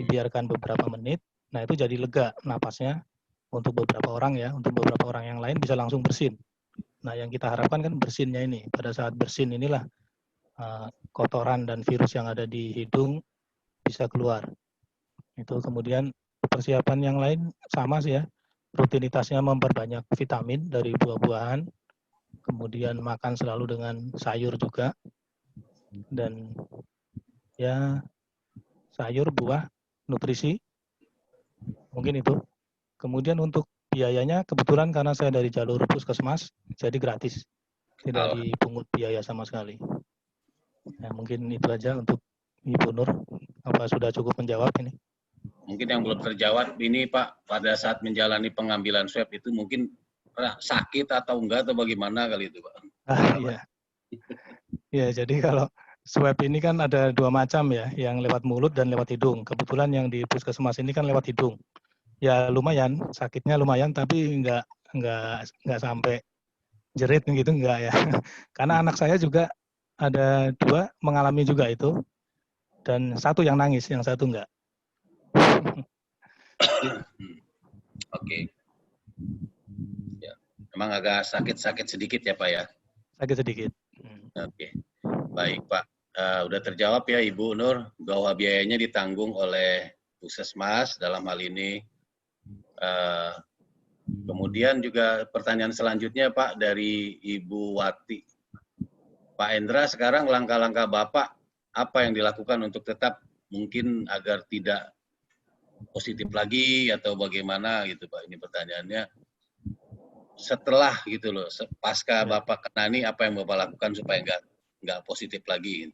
dibiarkan beberapa menit. Nah, itu jadi lega napasnya untuk beberapa orang ya, untuk beberapa orang yang lain bisa langsung bersin. Nah, yang kita harapkan kan bersinnya ini. Pada saat bersin inilah kotoran dan virus yang ada di hidung bisa keluar. Itu kemudian persiapan yang lain sama sih ya. Rutinitasnya memperbanyak vitamin dari buah-buahan, kemudian makan selalu dengan sayur juga, dan ya sayur, buah, nutrisi, mungkin itu. Kemudian untuk biayanya kebetulan karena saya dari jalur puskesmas, jadi gratis, tidak dipungut biaya sama sekali. Nah, mungkin itu aja untuk Ibu Nur. Apa sudah cukup menjawab ini? Mungkin yang belum terjawab ini Pak, pada saat menjalani pengambilan swab itu mungkin sakit atau enggak atau bagaimana kali itu Pak? Iya. Ya, jadi kalau swab ini kan ada 2 macam ya, yang lewat mulut dan lewat hidung. Kebetulan yang di puskesmas ini kan lewat hidung. Ya lumayan, sakitnya lumayan, tapi nggak sampai jerit gitu, enggak ya. Karena anak saya juga ada 2 mengalami juga itu, dan 1 yang nangis, yang 1 enggak. Oke. Ya, memang agak sakit-sakit sedikit ya Pak ya? Sakit sedikit. Oke, baik Pak. Udah terjawab ya Ibu Nur, bahwa biayanya ditanggung oleh Puskesmas dalam hal ini. Kemudian juga pertanyaan selanjutnya Pak dari Ibu Wati. Pak Endra, sekarang langkah-langkah Bapak apa yang dilakukan untuk tetap mungkin agar tidak positif lagi atau bagaimana gitu Pak? Ini pertanyaannya. Setelah gitu loh, pasca Bapak kena ini apa yang Bapak lakukan supaya nggak positif lagi?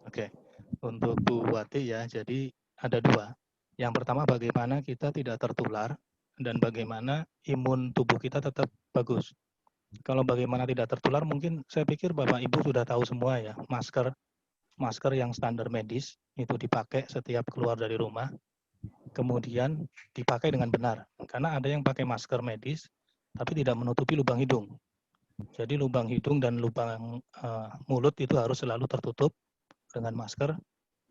Oke, untuk Bu Wati ya, jadi ada 2. Yang pertama bagaimana kita tidak tertular, dan bagaimana imun tubuh kita tetap bagus. Kalau bagaimana tidak tertular, mungkin saya pikir Bapak Ibu sudah tahu semua ya, masker yang standar medis itu dipakai setiap keluar dari rumah, kemudian dipakai dengan benar. Karena ada yang pakai masker medis, tapi tidak menutupi lubang hidung. Jadi lubang hidung dan lubang mulut itu harus selalu tertutup dengan masker,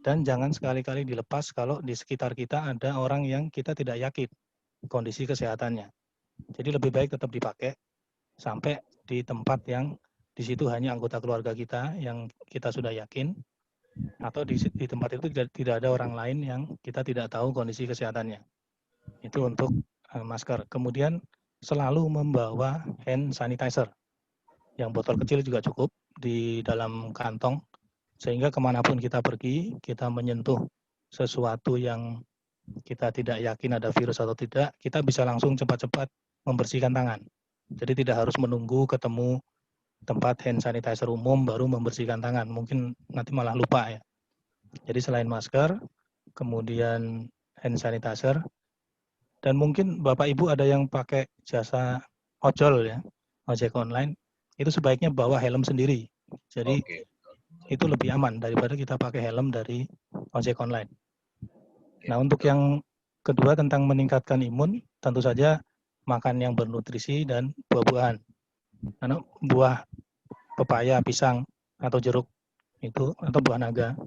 dan jangan sekali-kali dilepas kalau di sekitar kita ada orang yang kita tidak yakin kondisi kesehatannya. Jadi lebih baik tetap dipakai sampai di tempat yang di situ hanya anggota keluarga kita yang kita sudah yakin, atau di tempat itu tidak ada orang lain yang kita tidak tahu kondisi kesehatannya. Itu untuk masker. Kemudian selalu membawa hand sanitizer. Yang botol kecil juga cukup di dalam kantong, sehingga kemanapun kita pergi, kita menyentuh sesuatu yang kita tidak yakin ada virus atau tidak, kita bisa langsung cepat-cepat membersihkan tangan. Jadi tidak harus menunggu ketemu tempat hand sanitizer umum baru membersihkan tangan. Mungkin nanti malah lupa ya. Jadi selain masker, kemudian hand sanitizer, dan mungkin Bapak Ibu ada yang pakai jasa ojol ya, ojek online, itu sebaiknya bawa helm sendiri. Jadi itu lebih aman daripada kita pakai helm dari ojek online. Nah, untuk yang kedua tentang meningkatkan imun, tentu saja makan yang bernutrisi dan buah-buahan. Karena buah pepaya, pisang, atau jeruk itu, atau buah naga,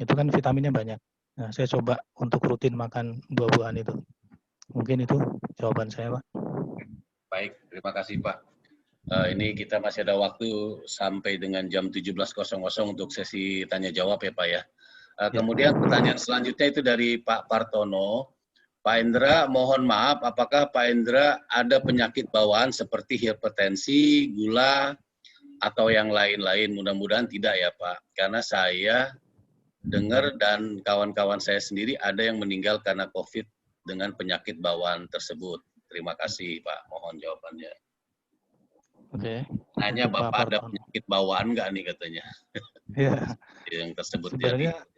itu kan vitaminnya banyak. Nah, saya coba untuk rutin makan buah-buahan itu. Mungkin itu jawaban saya, Pak. Baik, terima kasih Pak. Ini kita masih ada waktu sampai dengan jam 17.00 untuk sesi tanya jawab ya Pak ya. Kemudian pertanyaan selanjutnya itu dari Pak Partono. Pak Endra, mohon maaf, apakah Pak Endra ada penyakit bawaan seperti hipertensi, gula, atau yang lain-lain? Mudah-mudahan tidak ya Pak. Karena saya dengar dan kawan-kawan saya sendiri ada yang meninggal karena COVID dengan penyakit bawaan tersebut. Terima kasih Pak, mohon jawabannya. Oke. Nanya Bapak ada penyakit bawaan nggak nih katanya? Ya. Yang tersebut sebenarnya jadi.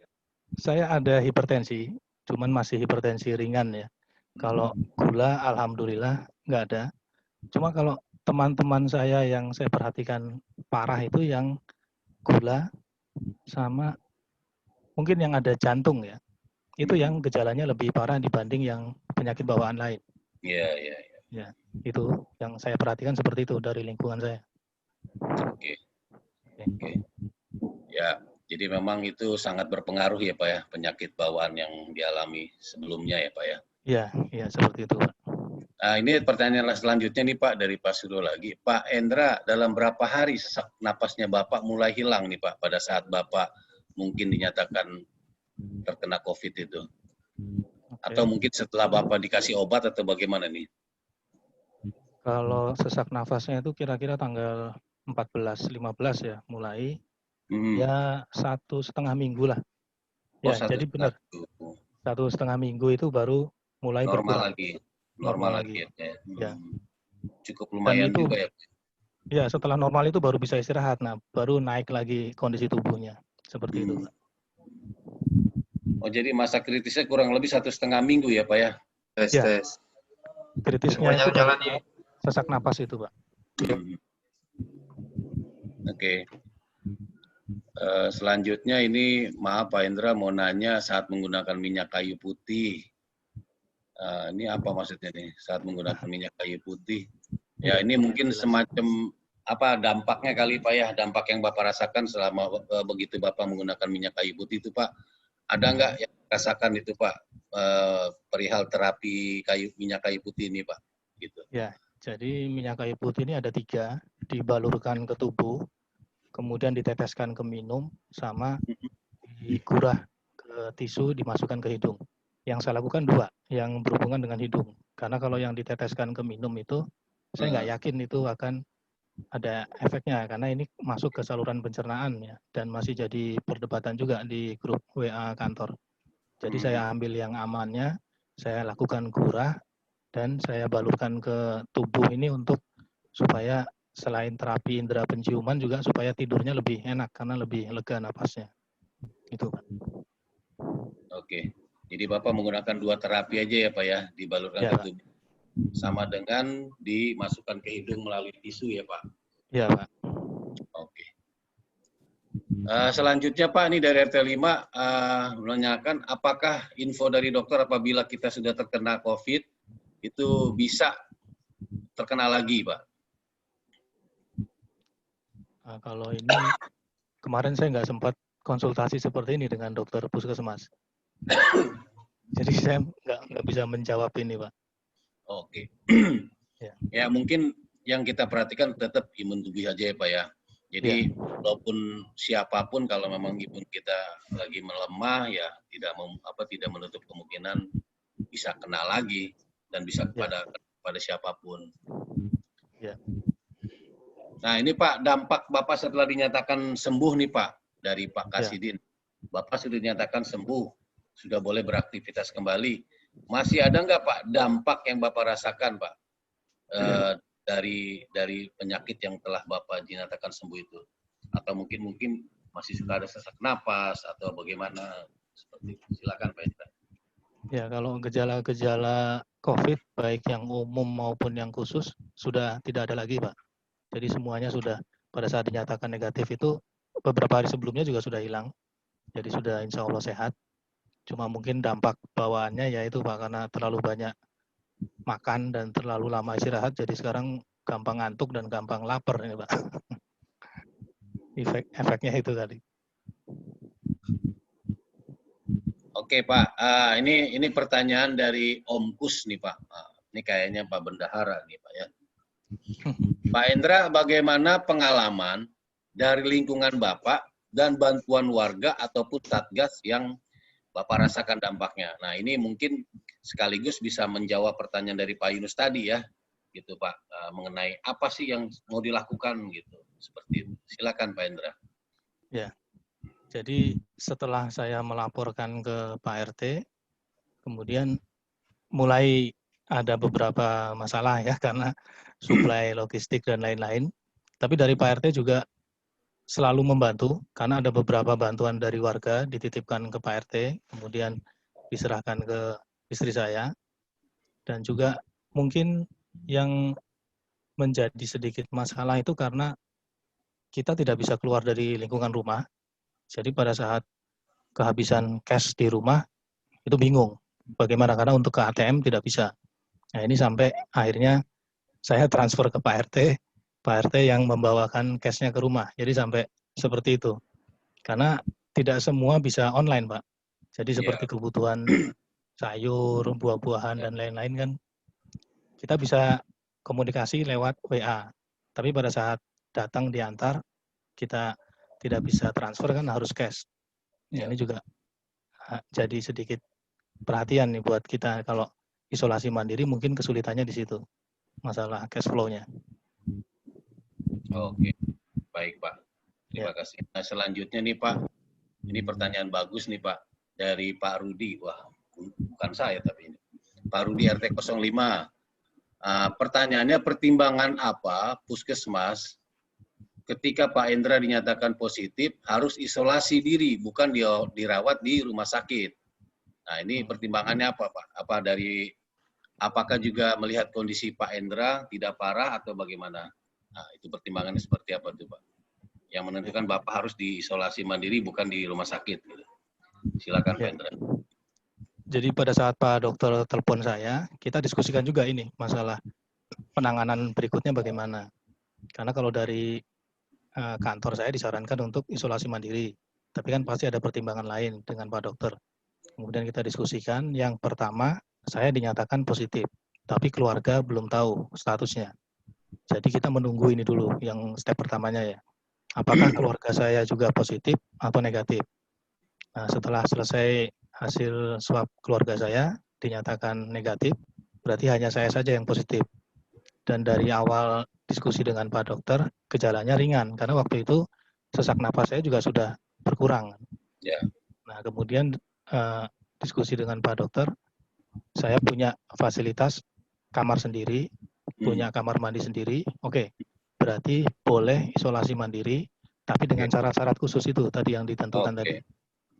Saya ada hipertensi, cuman masih hipertensi ringan ya. Kalau gula, alhamdulillah nggak ada. Cuma kalau teman-teman saya yang saya perhatikan parah itu yang gula sama mungkin yang ada jantung ya. Itu yang gejalanya lebih parah dibanding yang penyakit bawaan lain. Iya. Ya, itu yang saya perhatikan seperti itu dari lingkungan saya. Oke. Ya, jadi memang itu sangat berpengaruh ya Pak ya, penyakit bawaan yang dialami sebelumnya ya Pak ya. Iya seperti itu Pak. Nah, ini pertanyaan selanjutnya nih Pak dari Pak Sudo lagi. Pak Endra, dalam berapa hari sesak napasnya Bapak mulai hilang nih Pak pada saat Bapak mungkin dinyatakan terkena COVID itu? Atau mungkin setelah Bapak dikasih obat atau bagaimana nih? Kalau sesak nafasnya itu kira-kira tanggal 14-15 ya mulai. Ya 1,5 minggu lah. Ya, jadi benar. 1,5 minggu itu baru mulai berkurang. Normal lagi. Ya. Cukup lumayan itu, juga ya. Ya, setelah normal itu baru bisa istirahat. Nah, baru naik lagi kondisi tubuhnya. Seperti itu. Oh, jadi masa kritisnya kurang lebih 1,5 minggu ya, Pak ya? Tes. Kritisnya itu jalan ya. Sesak napas itu, Pak. Oke. Selanjutnya ini, maaf Pak Endra mau nanya saat menggunakan minyak kayu putih. Ini apa maksudnya nih saat menggunakan minyak kayu putih? Ya ini mungkin semacam apa dampaknya kali Pak ya, dampak yang Bapak rasakan selama begitu Bapak menggunakan minyak kayu putih itu Pak. Ada nggak yang rasakan itu Pak perihal terapi minyak kayu putih ini Pak? Gitu. Ya, jadi minyak kayu putih ini ada 3, dibalurkan ke tubuh, kemudian diteteskan ke minum, sama digurah ke tisu, dimasukkan ke hidung. Yang saya lakukan 2, yang berhubungan dengan hidung. Karena kalau yang diteteskan ke minum itu, saya nggak yakin itu akan ada efeknya, karena ini masuk ke saluran pencernaan ya, dan masih jadi perdebatan juga di grup WA kantor. Jadi saya ambil yang amannya, saya lakukan gurah, dan saya balurkan ke tubuh ini untuk supaya selain terapi indera penciuman juga supaya tidurnya lebih enak karena lebih lega napasnya. Itu Pak. Oke. Jadi Bapak menggunakan 2 terapi aja ya Pak ya, dibalurkan ke tubuh. Sama dengan dimasukkan ke hidung melalui tisu ya Pak? Iya Pak. Oke. Selanjutnya Pak, ini dari RT 5 menanyakan apakah info dari dokter apabila kita sudah terkena COVID itu bisa terkena lagi Pak? Nah, kalau ini kemarin saya nggak sempat konsultasi seperti ini dengan dokter puskesmas. Jadi saya nggak bisa menjawab ini Pak. Oke. Ya mungkin yang kita perhatikan tetap imun tubuh aja ya Pak ya. Jadi walaupun siapapun kalau memang imun kita lagi melemah ya tidak menutup kemungkinan bisa kena lagi dan bisa kepada siapapun. Ya. Nah ini Pak, dampak Bapak setelah dinyatakan sembuh nih Pak dari Pak Kasidin. Bapak sudah dinyatakan sembuh, sudah boleh beraktivitas kembali. Masih ada nggak Pak dampak yang Bapak rasakan Pak dari penyakit yang telah Bapak dinyatakan sembuh itu? Atau mungkin masih suka ada sesak napas atau bagaimana? Seperti itu. Silakan Pak Indra. Ya, kalau gejala-gejala COVID baik yang umum maupun yang khusus sudah tidak ada lagi, Pak. Jadi semuanya sudah pada saat dinyatakan negatif itu beberapa hari sebelumnya juga sudah hilang. Jadi sudah insya Allah sehat. Cuma mungkin dampak bawaannya yaitu Pak karena terlalu banyak makan dan terlalu lama istirahat. Jadi sekarang gampang ngantuk dan gampang lapar ini Pak. Efeknya itu tadi. Oke Pak, ini pertanyaan dari Om Kus nih Pak. Ini kayaknya Pak Bendahara nih Pak ya. Pak Endra, bagaimana pengalaman dari lingkungan Bapak dan bantuan warga ataupun Satgas yang Bapak rasakan dampaknya? Nah ini mungkin sekaligus bisa menjawab pertanyaan dari Pak Yunus tadi ya, gitu Pak, mengenai apa sih yang mau dilakukan gitu, seperti itu. Silakan Pak Endra. Ya. Jadi setelah saya melaporkan ke Pak RT, kemudian mulai ada beberapa masalah ya karena suplai logistik dan lain-lain. Tapi dari Pak RT juga selalu membantu karena ada beberapa bantuan dari warga dititipkan ke Pak RT, kemudian diserahkan ke istri saya. Dan juga mungkin yang menjadi sedikit masalah itu karena kita tidak bisa keluar dari lingkungan rumah. Jadi pada saat kehabisan cash di rumah, itu bingung. Bagaimana? Karena untuk ke ATM tidak bisa. Nah ini sampai akhirnya saya transfer ke Pak RT yang membawakan cash-nya ke rumah. Jadi sampai seperti itu. Karena tidak semua bisa online, Pak. Jadi seperti kebutuhan sayur, buah-buahan, dan lain-lain kan, kita bisa komunikasi lewat WA. Tapi pada saat datang diantar, kita tidak bisa transfer kan harus cash. Ya, ini juga jadi sedikit perhatian nih buat kita kalau isolasi mandiri mungkin kesulitannya di situ, masalah cash flow-nya. Oke, baik Pak. Terima kasih. Nah selanjutnya nih Pak, ini pertanyaan bagus nih Pak dari Pak Rudi. Wah, bukan saya tapi ini. Pak Rudi RT 05. Pertanyaannya, pertimbangan apa Puskesmas ketika Pak Endra dinyatakan positif harus isolasi diri, bukan dirawat di rumah sakit? Nah ini pertimbangannya apa Pak? Apakah juga melihat kondisi Pak Endra tidak parah atau bagaimana? Nah itu pertimbangannya seperti apa tuh Pak? Yang menentukan Bapak harus diisolasi mandiri bukan di rumah sakit. Silakan Pak Endra. Jadi pada saat Pak Dokter telepon saya, kita diskusikan juga ini masalah penanganan berikutnya bagaimana. Karena kalau dari kantor saya disarankan untuk isolasi mandiri, tapi kan pasti ada pertimbangan lain dengan Pak Dokter. Kemudian kita diskusikan, yang pertama saya dinyatakan positif, tapi keluarga belum tahu statusnya. Jadi kita menunggu ini dulu, yang step pertamanya ya. Apakah keluarga saya juga positif atau negatif? Nah, setelah selesai hasil swab keluarga saya dinyatakan negatif, berarti hanya saya saja yang positif. Dan dari awal diskusi dengan Pak Dokter, gejalanya ringan, karena waktu itu sesak napas saya juga sudah berkurang. Ya. Nah, kemudian diskusi dengan Pak Dokter, saya punya fasilitas kamar sendiri, punya kamar mandi sendiri, oke, berarti boleh isolasi mandiri, tapi dengan syarat-syarat khusus itu tadi yang ditentukan tadi,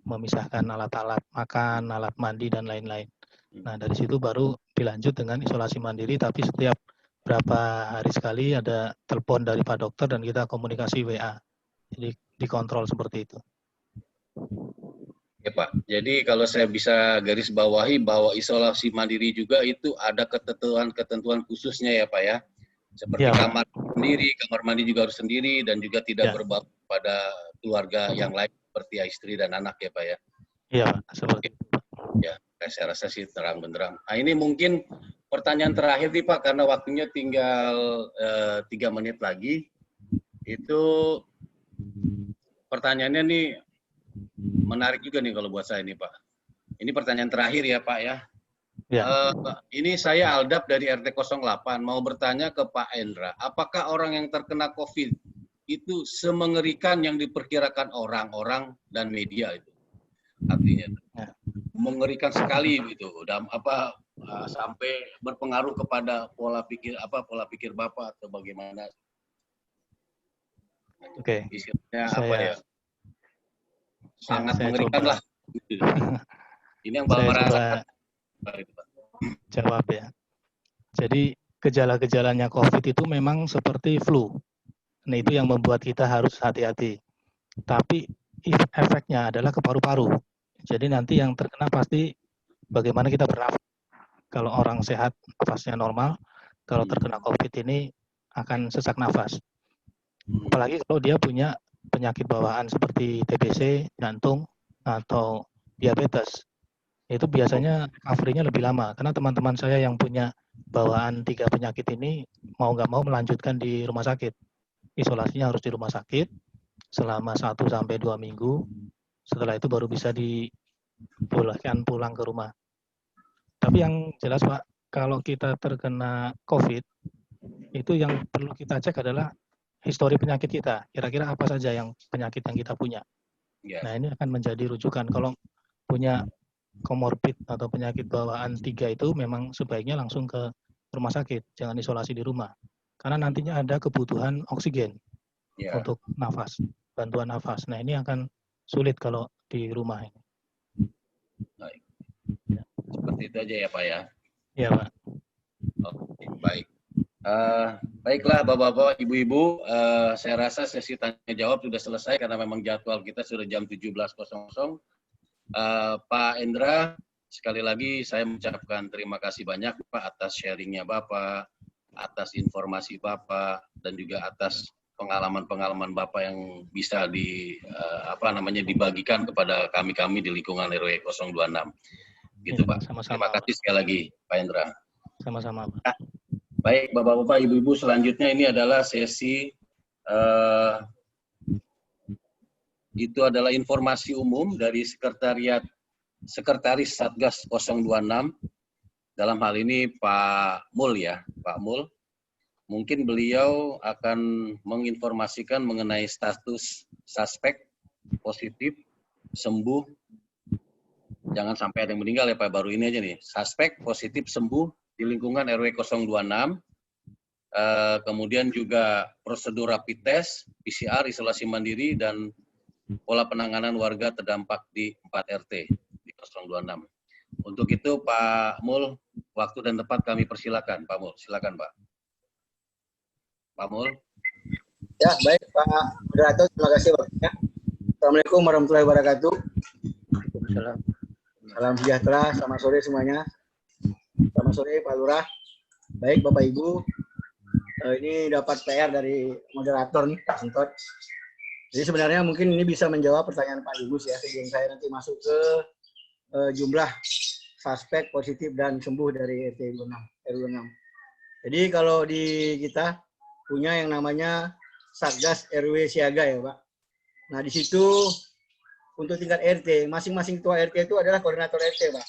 memisahkan alat-alat makan, alat mandi, dan lain-lain. Nah, dari situ baru dilanjut dengan isolasi mandiri, tapi setiap berapa hari sekali ada telepon dari Pak Dokter dan kita komunikasi WA. Jadi dikontrol seperti itu. Ya Pak, jadi kalau saya bisa garis bawahi bahwa isolasi mandiri juga itu ada ketentuan khususnya ya Pak ya. Seperti kamar sendiri, kamar mandi juga harus sendiri dan juga tidak berbau pada keluarga yang lain seperti istri dan anak ya Pak ya. Iya Pak, seperti itu. Ya, saya rasa sih terang benderang. Nah ini mungkin pertanyaan terakhir nih Pak, karena waktunya tinggal 3 menit lagi. Itu pertanyaannya nih menarik juga nih kalau buat saya nih Pak. Ini pertanyaan terakhir ya Pak ya. Ya. Ini saya Aldap dari RT 08 mau bertanya ke Pak Endra, apakah orang yang terkena COVID itu semengerikan yang diperkirakan orang-orang dan media itu? Artinya mengerikan sekali gitu, dan sampai berpengaruh kepada pola pikir Bapak atau bagaimana? Oke. Istilahnya Saya- ya? Sangat saya mengerikan coba. lah. Ini yang Saya Bapak coba rasakan. jawab ya. Jadi gejala-gejalanya COVID itu memang seperti flu. Nah, itu yang membuat kita harus hati-hati. Tapi efeknya adalah ke paru-paru. Jadi nanti yang terkena pasti bagaimana kita bernafas. Kalau orang sehat, nafasnya normal. Kalau terkena COVID ini akan sesak nafas. Apalagi kalau dia punya penyakit bawaan seperti TBC, jantung, atau diabetes. Itu biasanya recovery-nya lebih lama. Karena teman-teman saya yang punya bawaan 3 penyakit ini mau nggak mau melanjutkan di rumah sakit. Isolasinya harus di rumah sakit selama 1-2 minggu. Setelah itu baru bisa dibolehkan pulang ke rumah. Tapi yang jelas Pak, kalau kita terkena COVID, itu yang perlu kita cek adalah histori penyakit kita. Kira-kira apa saja yang penyakit yang kita punya. Nah, ini akan menjadi rujukan. Kalau punya komorbid atau penyakit bawaan 3 itu memang sebaiknya langsung ke rumah sakit, jangan isolasi di rumah. Karena nantinya ada kebutuhan oksigen untuk nafas, bantuan nafas. Nah, ini akan sulit kalau di rumah ini. Baik. Seperti itu aja ya Pak ya. Iya Pak. Oke, baik. Baiklah Bapak-Bapak, Ibu-Ibu, saya rasa sesi tanya jawab sudah selesai karena memang jadwal kita sudah jam 17.00. Pak Endra, sekali lagi saya mengucapkan terima kasih banyak Pak atas sharingnya Bapak, atas informasi Bapak, dan juga atas pengalaman-pengalaman Bapak yang bisa dibagikan kepada kami-kami di lingkungan RW 026. Gitu Ya, Pak. sama-sama, Terima kasih sekali lagi Pak Endra. Sama-sama Pak. Baik Bapak-Bapak, Ibu-Ibu, selanjutnya ini adalah sesi itu adalah informasi umum dari Sekretaris Satgas 026. Dalam hal ini Pak Mul ya, Pak Mul. Mungkin beliau akan menginformasikan mengenai status suspek positif, sembuh. Jangan sampai ada yang meninggal ya Pak, baru ini aja nih. Suspek positif sembuh di lingkungan RW 026. Kemudian juga prosedur rapid test, PCR, isolasi mandiri, dan pola penanganan warga terdampak di 4 RT di 026. Untuk itu Pak Mul, waktu dan tempat kami persilakan. Pak Mul, silakan Pak. Pak Mul. Ya, baik Pak Moderator, terima kasih Pak. Ya. Assalamualaikum warahmatullahi wabarakatuh. Salam sejahtera, selamat sore semuanya. Selamat sore Pak Lurah. Baik Bapak Ibu, ini dapat PR dari moderator nih, Pak Sintot. Jadi sebenarnya mungkin ini bisa menjawab pertanyaan Pak Igus ya, sebelum saya nanti masuk ke jumlah suspek positif dan sembuh dari RT 26. Jadi kalau di kita punya yang namanya Satgas RW Siaga ya Pak. Nah di situ untuk tingkat RT, masing-masing ketua RT itu adalah koordinator RT Pak.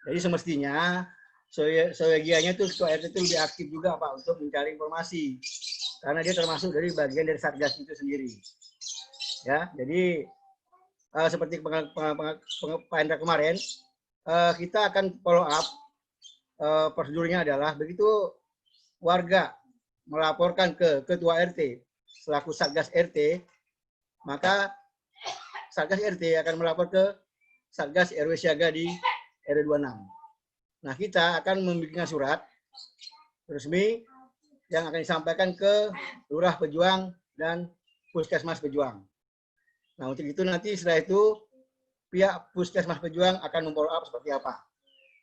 Jadi semestinya seyogianya itu ketua RT itu lebih aktif juga Pak untuk mencari informasi. Karena dia termasuk dari bagian dari Satgas itu sendiri. Ya, jadi seperti Pak Endra kemarin, kita akan follow up. Prosedurnya adalah begitu warga melaporkan ke ketua RT selaku Satgas RT, maka Satgas RT akan melapor ke Satgas RW Siaga di RW 26. Nah, kita akan membuat surat resmi yang akan disampaikan ke Lurah Pejuang dan Puskesmas Pejuang. Nah, untuk itu nanti setelah itu pihak Puskesmas Pejuang akan memfollow up seperti apa.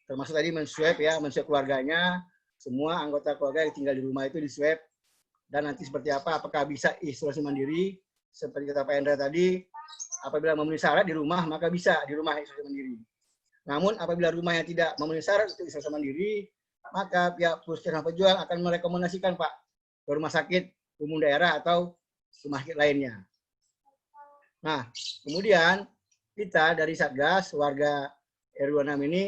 Termasuk tadi men-swab ya, men-swab keluarganya, semua anggota keluarga yang tinggal di rumah itu di-swab, dan nanti seperti apa, apakah bisa isolasi mandiri, seperti kata Pak Endra tadi, apabila memenuhi syarat di rumah, maka bisa di rumah isolasi mandiri. Namun apabila rumah yang tidak memenuhi syarat untuk isolasi mandiri, maka pihak Puskesmas Pejuang akan merekomendasikan Pak ke rumah sakit umum daerah atau rumah sakit lainnya. Nah, kemudian kita dari Satgas warga R26 ini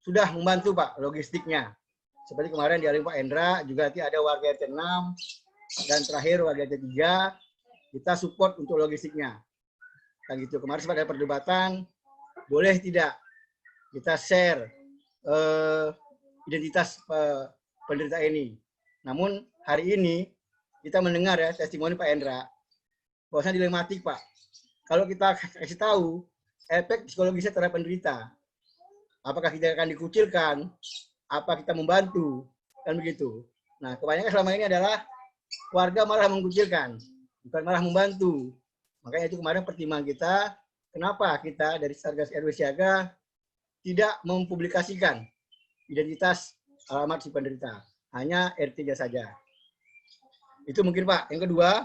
sudah membantu Pak logistiknya. Seperti kemarin di Pak Endra, juga nanti ada warga RT 6 dan terakhir warga RT 3, kita support untuk logistiknya. Nah, gitu. Kemarin sempat ada perdebatan, boleh tidak kita share identitas penderita ini. Namun hari ini kita mendengar ya testimoni Pak Endra, bahwasanya dilematik Pak. Kalau kita kasih tahu efek psikologisnya terhadap penderita, apakah kita akan dikucilkan, apa kita membantu, kan begitu. Nah, kebanyakan selama ini adalah warga malah mengkucilkan, bukan malah membantu. Makanya itu kemarin pertimbangan kita, kenapa kita dari Satgas RW Siaga tidak mempublikasikan identitas alamat si penderita, hanya RT-nya saja. Itu mungkin Pak. Yang kedua,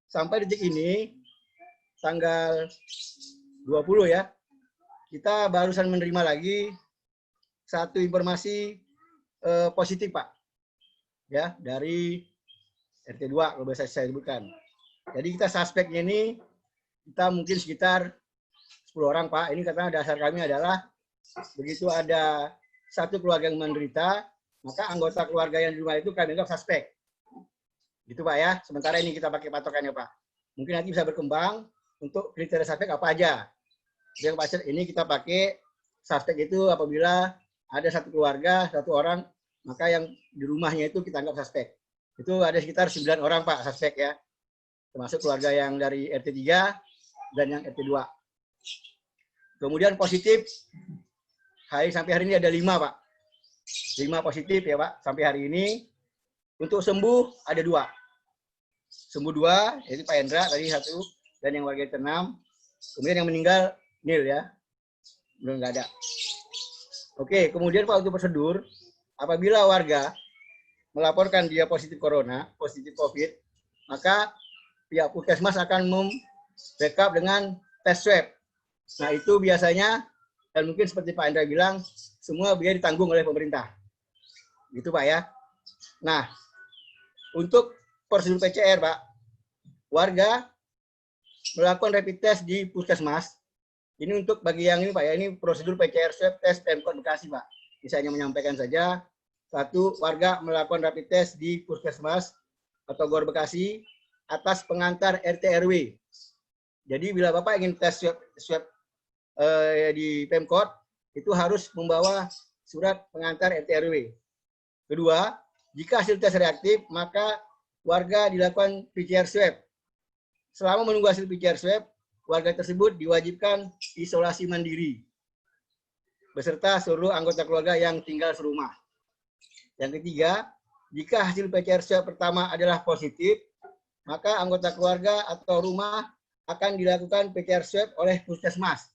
sampai detik ini, tanggal 20 ya, kita barusan menerima lagi satu informasi positif Pak, ya dari RT 2 kalau bisa saya sebutkan. Jadi kita suspeknya ini kita mungkin sekitar 10 orang Pak. Ini karena dasar kami adalah begitu ada satu keluarga yang menderita, maka anggota keluarga yang di rumah itu kami anggap suspek. Gitu Pak ya. Sementara ini kita pakai patokannya Pak. Mungkin nanti bisa berkembang untuk kriteria suspek apa aja. Yang pasti ini kita pakai suspek itu apabila ada satu keluarga, satu orang, maka yang di rumahnya itu kita anggap suspek. Itu ada sekitar 9 orang Pak suspek ya. Termasuk keluarga yang dari RT 3 dan yang RT 2. Kemudian positif, sampai hari ini ada 5 Pak. 5 positif ya Pak, sampai hari ini. Untuk sembuh ada 2. Sembuh 2, yaitu Pak Endra tadi 1, dan yang warga RT 6. Kemudian yang meninggal, nil ya. Belum nggak ada. Oke, kemudian Pak untuk prosedur, apabila warga melaporkan dia positif corona, positif COVID, maka pihak Puskesmas akan membackup dengan tes swab. Nah itu biasanya, dan mungkin seperti Pak Endra bilang, semua biaya ditanggung oleh pemerintah. Gitu Pak ya. Nah, untuk prosedur PCR Pak, warga melakukan rapid test di Puskesmas. Ini untuk bagi yang ini Pak ya, ini prosedur PCR swab test Pemkot Bekasi Pak. Bisa hanya menyampaikan saja, 1, warga melakukan rapid test di Puskesmas atau GOR Bekasi atas pengantar RT RW. Jadi bila Bapak ingin tes swab di Pemkot, itu harus membawa surat pengantar RT RW. Kedua, jika hasil tes reaktif, maka warga dilakukan PCR swab. Selama menunggu hasil PCR swab, warga tersebut diwajibkan isolasi mandiri beserta seluruh anggota keluarga yang tinggal serumah. Yang ketiga, jika hasil PCR swab pertama adalah positif, maka anggota keluarga atau rumah akan dilakukan PCR swab oleh Puskesmas.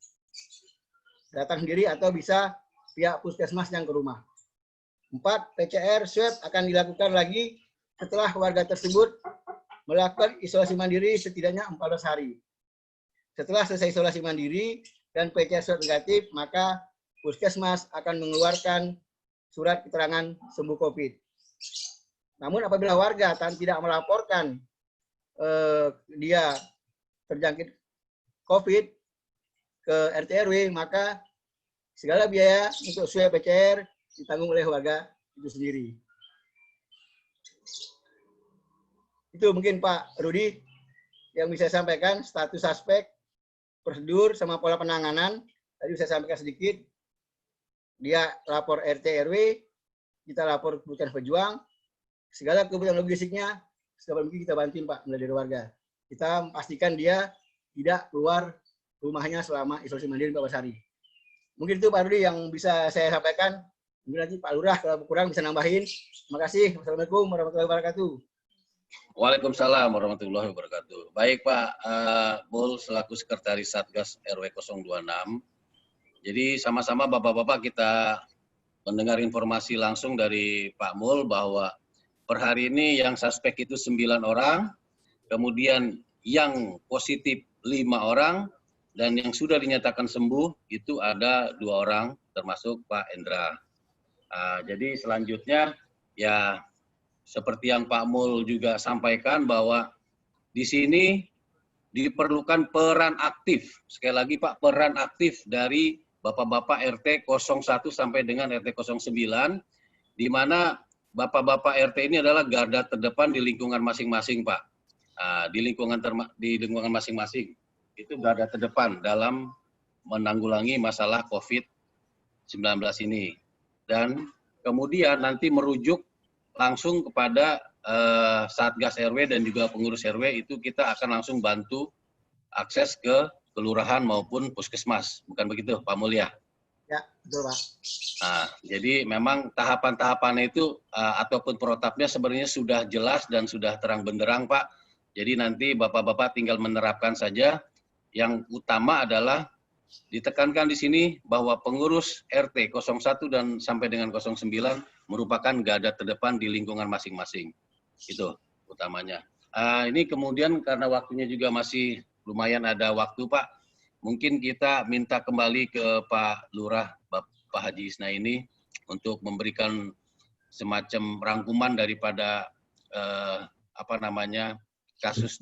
Datang sendiri atau bisa pihak Puskesmas yang ke rumah. 4, PCR swab akan dilakukan lagi setelah warga tersebut melakukan isolasi mandiri setidaknya 14 hari. Setelah selesai isolasi mandiri dan PCR swab negatif, maka Puskesmas akan mengeluarkan surat keterangan sembuh COVID. Namun apabila warga tidak melaporkan dia terjangkit COVID ke RT RW, maka segala biaya untuk swab PCR ditanggung oleh warga itu sendiri. Itu mungkin Pak Rudi yang bisa saya sampaikan, status suspek, prosedur, sama pola penanganan. Tadi saya sampaikan sedikit. Dia lapor RT RW, kita lapor kebutuhan pejuang, segala kebutuhan logistiknya, sedapat mungkin kita bantuin Pak dari warga. Kita pastikan dia tidak keluar rumahnya selama isolasi mandiri 14 hari. Mungkin itu Pak Rudi yang bisa saya sampaikan. Mungkin nanti Pak Lurah kalau kurang bisa nambahin. Terima kasih. Wassalamualaikum warahmatullahi wabarakatuh. Waalaikumsalam warahmatullahi wabarakatuh. Baik Pak Mul selaku Sekretaris Satgas RW 026. Jadi sama-sama Bapak-Bapak kita mendengar informasi langsung dari Pak Mul bahwa per hari ini yang suspek itu 9 orang, kemudian yang positif 5 orang, dan yang sudah dinyatakan sembuh itu ada 2 orang, termasuk Pak Endra. Jadi selanjutnya ya seperti yang Pak Mul juga sampaikan bahwa di sini diperlukan peran aktif. Sekali lagi Pak, peran aktif dari Bapak-Bapak RT 01 sampai dengan RT 09, di mana Bapak-Bapak RT ini adalah garda terdepan di lingkungan masing-masing Pak. Di lingkungan masing-masing itu garda terdepan dalam menanggulangi masalah COVID-19 ini. Dan kemudian nanti merujuk langsung kepada Satgas RW dan juga pengurus RW, itu kita akan langsung bantu akses ke kelurahan maupun puskesmas. Bukan begitu Pak Mulya? Ya, betul Pak. Nah, jadi memang tahapan-tahapannya itu ataupun protapnya sebenarnya sudah jelas dan sudah terang benderang Pak. Jadi nanti Bapak-Bapak tinggal menerapkan saja. Yang utama adalah ditekankan di sini bahwa pengurus RT 01 dan sampai dengan 09 merupakan garda terdepan di lingkungan masing-masing. Itu utamanya. Ini kemudian karena waktunya juga masih lumayan ada waktu Pak, mungkin kita minta kembali ke Pak Lurah, Pak Haji Isna ini untuk memberikan semacam rangkuman daripada kasus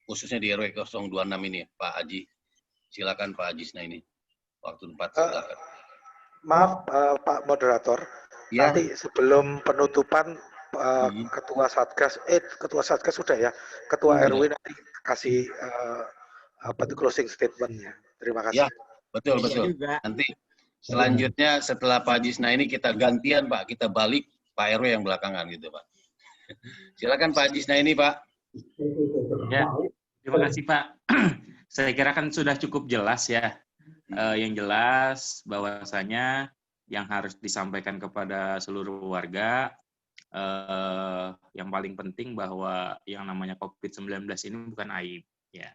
khususnya di RW 026 ini, Pak Haji. Silakan Pak Haji Isna ini. Waktu tempat silakan. Maaf Pak Moderator, Ya. nanti sebelum penutupan Ketua Satgas sudah ya, Ketua RW nanti kasih closing statement-nya. Terima kasih. Ya, betul. Nanti selanjutnya setelah Pak Haji Isna ini kita gantian Pak, kita balik Pak RW yang belakangan gitu Pak. Silakan Pak Haji Isna ini Pak. Ya, terima kasih Pak. Saya kira kan sudah cukup jelas ya. Yang jelas bahwasanya yang harus disampaikan kepada seluruh warga, yang paling penting bahwa yang namanya COVID-19 ini bukan aib. Ya.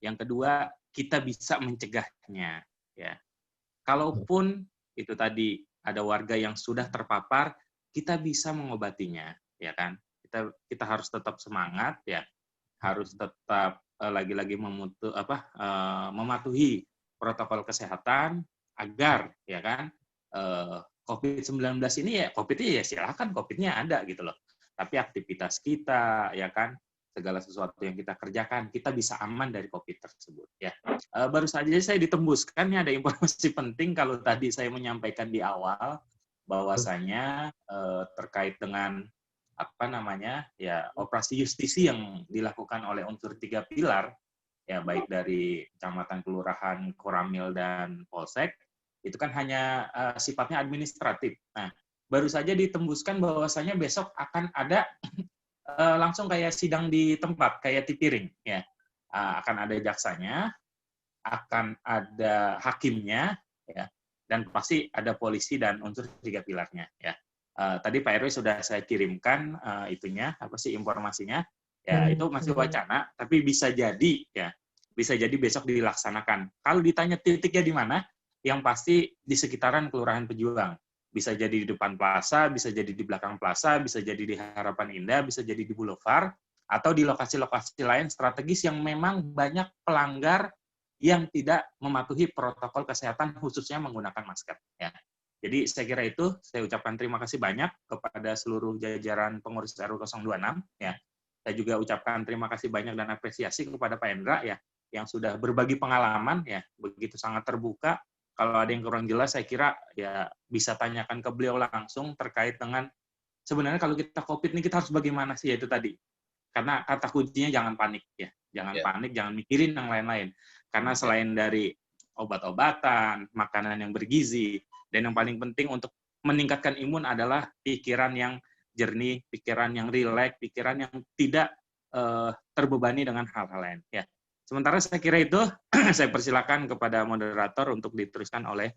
Yang kedua, kita bisa mencegahnya. Ya. Kalaupun itu tadi ada warga yang sudah terpapar, kita bisa mengobatinya, ya kan? Kita harus tetap semangat, ya. Harus tetap lagi-lagi mematuhi protokol kesehatan agar ya kan COVID-19 ini ya COVID-nya ya silakan COVID-nya ada gitu loh. Tapi aktivitas kita ya kan segala sesuatu yang kita kerjakan kita bisa aman dari COVID tersebut ya. Baru saja saya ditembuskan ya ada informasi penting kalau tadi saya menyampaikan di awal bahwasanya terkait dengan operasi justisi yang dilakukan oleh unsur 3 pilar ya baik dari kecamatan, kelurahan, koramil dan polsek itu kan hanya sifatnya administratif. Nah, baru saja ditembuskan bahwasanya besok akan ada langsung kayak sidang di tempat kayak tipiring ya. Akan ada jaksanya, akan ada hakimnya ya dan pasti ada polisi dan unsur 3 pilarnya ya. Tadi Pak RW sudah saya kirimkan informasinya ya itu masih wacana tapi bisa jadi besok dilaksanakan. Kalau ditanya titiknya di mana, yang pasti di sekitaran Kelurahan Pejuang. Bisa jadi di depan plaza, bisa jadi di belakang plaza, bisa jadi di Harapan Indah, bisa jadi di Boulevard atau di lokasi-lokasi lain strategis yang memang banyak pelanggar yang tidak mematuhi protokol kesehatan khususnya menggunakan masker ya. Jadi saya kira itu, saya ucapkan terima kasih banyak kepada seluruh jajaran pengurus RW 026 ya. Saya juga ucapkan terima kasih banyak dan apresiasi kepada Pak Endra ya yang sudah berbagi pengalaman ya, begitu sangat terbuka. Kalau ada yang kurang jelas saya kira ya bisa tanyakan ke beliau langsung terkait dengan sebenarnya kalau kita COVID ini kita harus bagaimana sih ya itu tadi. Karena kata kuncinya jangan panik ya. Jangan panik, jangan mikirin yang lain-lain. Karena selain dari obat-obatan, makanan yang bergizi, dan yang paling penting untuk meningkatkan imun adalah pikiran yang jernih, pikiran yang rileks, pikiran yang tidak terbebani dengan hal-hal lain. Ya. Sementara saya kira itu, saya persilakan kepada moderator untuk diteruskan oleh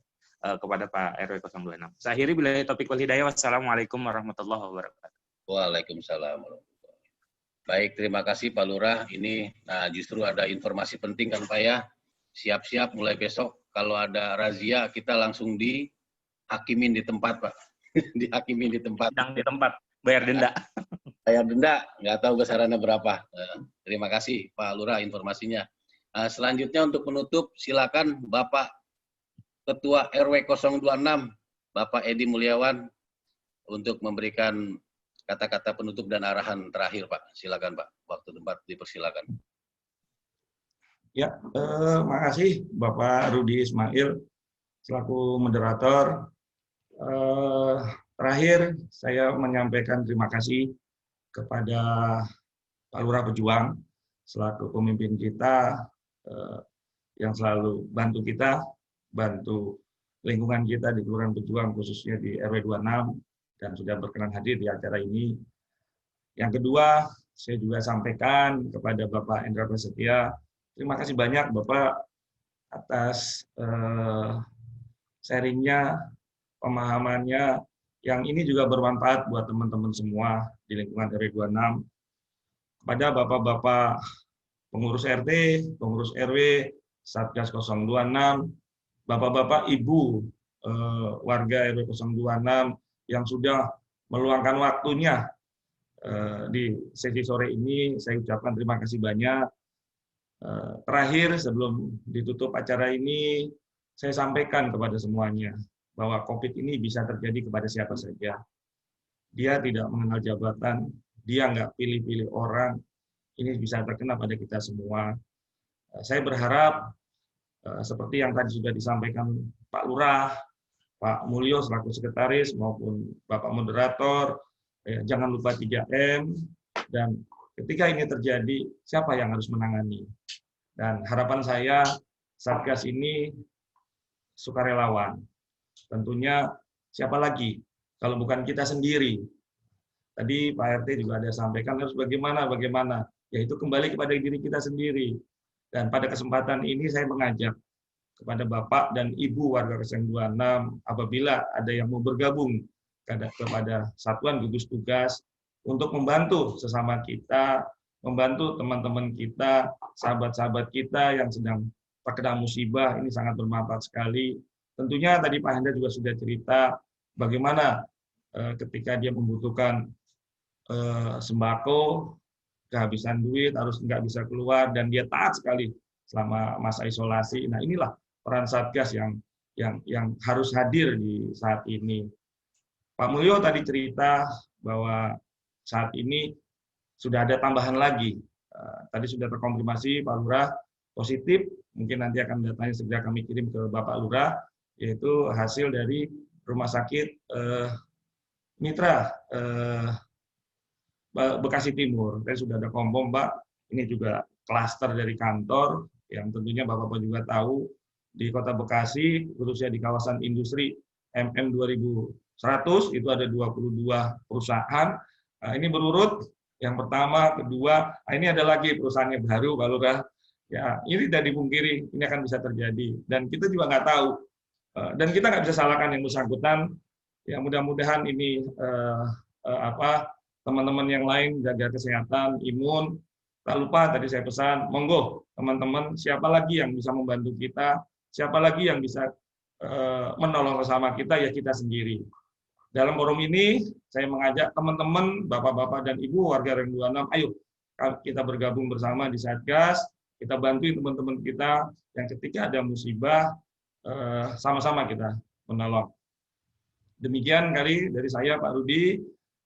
kepada Pak RW 026. Saya akhiri bila topik wal hidayah. Wassalamualaikum warahmatullahi wabarakatuh. Waalaikumsalam warahmatullahi wabarakatuh. Baik, terima kasih Pak Lurah. Ini justru ada informasi penting kan Pak ya. Siap-siap mulai besok kalau ada razia kita langsung dihakimin di tempat Pak. Dihakimin di tempat. Sedang di tempat, bayar denda. Bayar denda, nggak tahu besarannya berapa. Terima kasih Pak Lurah informasinya. Selanjutnya untuk penutup, silakan Bapak Ketua RW 026, Bapak Edi Mulyawan, untuk memberikan kata-kata penutup dan arahan terakhir Pak. Silakan Pak, waktu tempat dipersilakan. Ya, makasih Bapak Rudi Ismail selaku moderator. Terakhir, saya menyampaikan terima kasih kepada Pak Lurah Pejuang selaku pemimpin kita yang selalu bantu kita, bantu lingkungan kita di Kelurahan Pejuang khususnya di RW 26 dan sudah berkenan hadir di acara ini. Yang kedua, saya juga sampaikan kepada Bapak Endra Prasetya, terima kasih banyak Bapak atas sharingnya, pemahamannya, yang ini juga bermanfaat buat teman-teman semua di lingkungan RW 26. Kepada Bapak-Bapak pengurus RT, pengurus RW, Satgas 026, Bapak-Bapak Ibu warga RW 026 yang sudah meluangkan waktunya di sesi sore ini, saya ucapkan terima kasih banyak. Terakhir, sebelum ditutup acara ini, saya sampaikan kepada semuanya bahwa COVID ini bisa terjadi kepada siapa saja. Dia tidak mengenal jabatan, dia nggak pilih-pilih orang, ini bisa terkena pada kita semua. Saya berharap, seperti yang tadi sudah disampaikan Pak Lurah, Pak Mulyo selaku sekretaris, maupun Bapak moderator, jangan lupa 3M, dan ketika ini terjadi, siapa yang harus menangani? Dan harapan saya, Satgas ini sukarelawan. Tentunya siapa lagi kalau bukan kita sendiri. Tadi Pak RT juga ada sampaikan harus bagaimana, yaitu kembali kepada diri kita sendiri. Dan pada kesempatan ini saya mengajak kepada Bapak dan Ibu warga 026 apabila ada yang mau bergabung kepada satuan gugus tugas untuk membantu sesama kita, membantu teman-teman kita, sahabat-sahabat kita yang sedang terkena musibah, ini sangat bermanfaat sekali. Tentunya tadi Pak Hendra juga sudah cerita bagaimana ketika dia membutuhkan sembako, kehabisan duit, harus nggak bisa keluar, dan dia taat sekali selama masa isolasi. Nah, inilah peran Satgas yang harus hadir di saat ini. Pak Mulyo tadi cerita bahwa saat ini sudah ada tambahan lagi. Tadi sudah terkonfirmasi Pak Lurah positif, mungkin nanti akan datanya segera kami kirim ke Bapak Lurah, yaitu hasil dari Rumah Sakit Mitra Bekasi Timur. Saya sudah ada kompom, Pak. Ini juga klaster dari kantor, yang tentunya Bapak-Bapak juga tahu, di Kota Bekasi, khususnya di kawasan industri MM 2100, itu ada 22 perusahaan. Nah, ini berurut, yang pertama, kedua, ini ada lagi perusahaannya baru, Pak Lurah. Ya, ini tidak dipungkiri, ini akan bisa terjadi. Dan kita juga nggak tahu. Dan kita nggak bisa salahkan yang bersangkutan. Ya, mudah-mudahan ini teman-teman yang lain jaga kesehatan, imun. Tak lupa tadi saya pesan, monggo teman-teman, siapa lagi yang bisa membantu kita, siapa lagi yang bisa menolong bersama kita, ya kita sendiri. Dalam forum ini, saya mengajak teman-teman, bapak-bapak dan ibu warga RW 26, ayo kita bergabung bersama di Satgas, kita bantu teman-teman kita yang ketika ada musibah, sama-sama kita menolong. Demikian kali dari saya, Pak Rudi.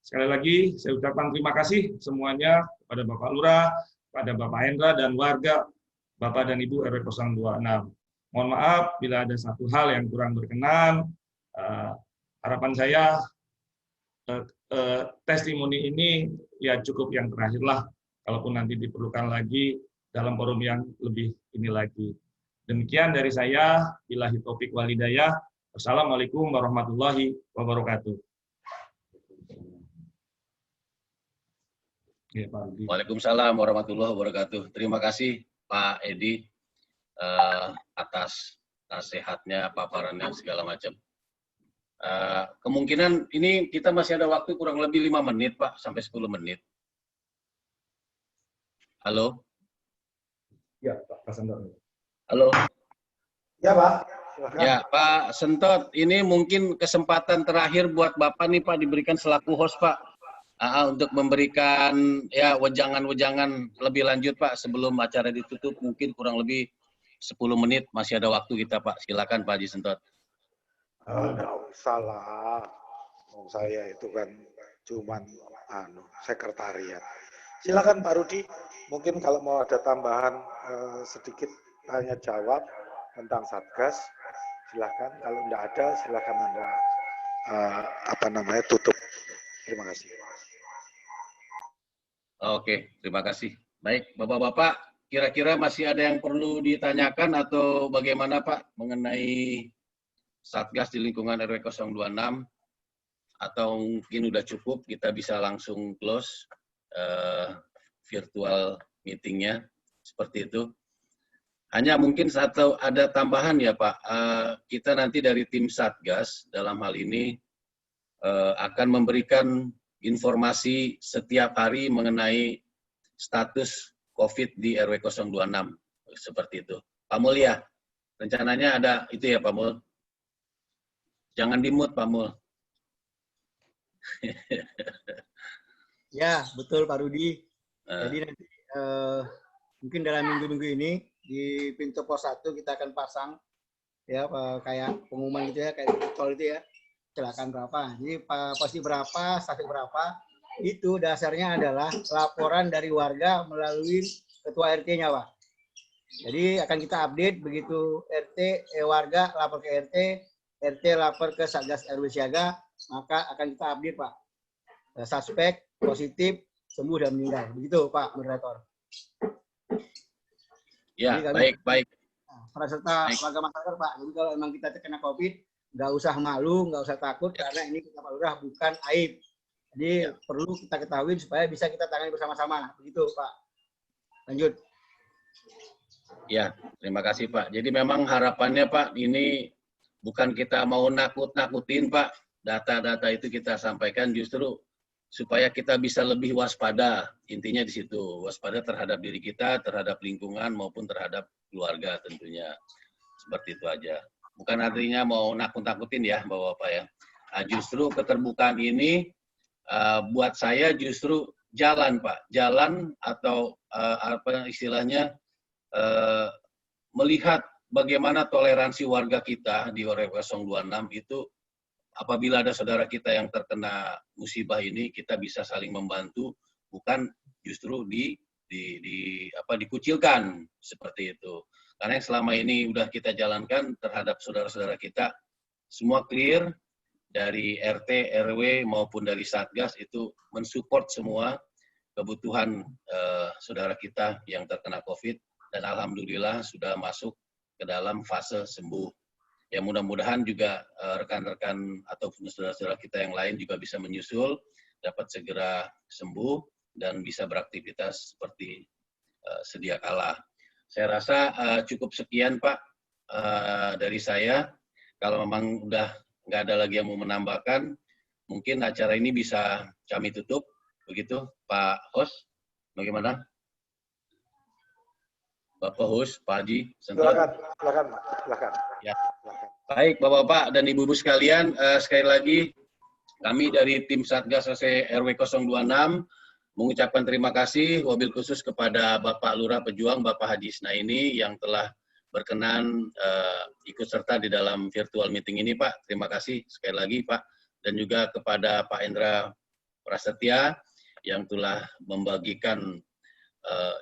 Sekali lagi, saya ucapkan terima kasih semuanya kepada Bapak Lurah, kepada Bapak Hendra, dan warga Bapak dan Ibu RW 026. Mohon maaf bila ada satu hal yang kurang berkenan. Harapan saya testimoni ini ya cukup yang terakhirlah, kalaupun nanti diperlukan lagi dalam forum yang lebih ini lagi. Demikian dari saya, billahi taufik wal hidayah. Wassalamualaikum warahmatullahi wabarakatuh. Waalaikumsalam warahmatullahi wabarakatuh. Terima kasih Pak Edi atas nasihatnya, paparannya segala macam. Kemungkinan ini kita masih ada waktu kurang lebih 5 menit Pak, sampai 10 menit. Halo? Ya, Pak Sentot. Halo? Ya, Pak. Silakan. Ya, Pak Sentot, ini mungkin kesempatan terakhir buat Bapak nih Pak, diberikan selaku host Pak, untuk memberikan ya wejangan-wejangan lebih lanjut Pak sebelum acara ditutup, mungkin kurang lebih 10 menit, masih ada waktu kita Pak. Silakan Pak Haji Sentot. Nggak usah lah. Saya itu kan cuman sekretariat. Silakan Pak Rudi, mungkin kalau mau ada tambahan sedikit tanya jawab tentang Satgas, silakan. Kalau tidak ada, silakan Anda tutup. Terima kasih. Oke, terima kasih. Baik, Bapak-Bapak, kira-kira masih ada yang perlu ditanyakan atau bagaimana Pak mengenai Satgas di lingkungan RW 026? Atau mungkin udah cukup, kita bisa langsung close virtual meetingnya, seperti itu. Hanya mungkin ada tambahan ya Pak, kita nanti dari tim Satgas dalam hal ini akan memberikan informasi setiap hari mengenai status COVID di RW 026, seperti itu. Pak Mul ya, rencananya ada itu ya Pak Mul? Jangan di-mute Pak Mul. Ya, betul Pak Rudi. Jadi nanti mungkin dalam minggu-minggu ini di pintu pos 1 kita akan pasang ya kayak pengumuman gitu ya, kayak tol itu ya, kecelakaan berapa. Jadi pasti berapa, status berapa, itu dasarnya adalah laporan dari warga melalui ketua RT-nya Pak. Jadi akan kita update begitu warga lapor ke RT lapor ke Satgas RW Siaga, maka akan kita update Pak. Suspek, positif, sembuh dan meninggal. Begitu Pak Moderator. Ya, baik. Peserta warga masyarakat Pak. Jadi kalau memang kita terkena COVID, nggak usah malu, nggak usah takut, karena ini kita Pak Lurah bukan aib. Jadi perlu kita ketahui supaya bisa kita tangani bersama-sama. Begitu Pak. Lanjut. Ya, terima kasih Pak. Jadi memang harapannya Pak, ini bukan kita mau nakut-nakutin Pak. Data-data itu kita sampaikan justru supaya kita bisa lebih waspada. Intinya di situ, waspada terhadap diri kita, terhadap lingkungan maupun terhadap keluarga tentunya. Seperti itu aja. Bukan artinya mau nakut-nakutin ya Bapak-Bapak ya. Nah, justru keterbukaan ini buat saya justru jalan Pak. Jalan atau apa istilahnya melihat bagaimana toleransi warga kita di RW 026 itu. Apabila ada saudara kita yang terkena musibah ini, kita bisa saling membantu, bukan justru dikucilkan seperti itu. Karena yang selama ini udah kita jalankan terhadap saudara-saudara kita, semua clear dari RT, RW maupun dari Satgas itu mensupport semua kebutuhan saudara kita yang terkena COVID dan alhamdulillah sudah masuk ke dalam fase sembuh. Ya mudah-mudahan juga rekan-rekan ataupun saudara-saudara kita yang lain juga bisa menyusul, dapat segera sembuh dan bisa beraktivitas seperti sedia kala. Saya rasa cukup sekian Pak dari saya. Kalau memang udah nggak ada lagi yang mau menambahkan, mungkin acara ini bisa kami tutup. Begitu Pak Host, bagaimana? Bapak Host, Pak Haji, silakan. Ya. Baik, Bapak-Bapak dan Ibu-Ibu sekalian, sekali lagi kami dari tim Satgas RW 026 mengucapkan terima kasih wabil khusus kepada Bapak Lurah Pejuang, Bapak Haji Isnaini yang telah berkenan ikut serta di dalam virtual meeting ini, Pak. Terima kasih sekali lagi, Pak. Dan juga kepada Pak Endra Prasetya yang telah membagikan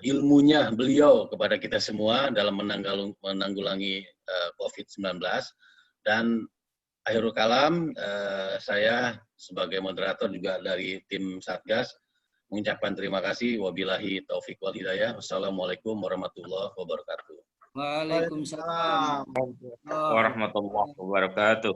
ilmunya beliau kepada kita semua dalam menanggulangi COVID-19. Dan akhirul kalam, saya sebagai moderator juga dari tim Satgas mengucapkan terima kasih. Wabillahi taufiq wal hidayah. Wassalamualaikum warahmatullahi wabarakatuh. Waalaikumsalam warahmatullahi wabarakatuh.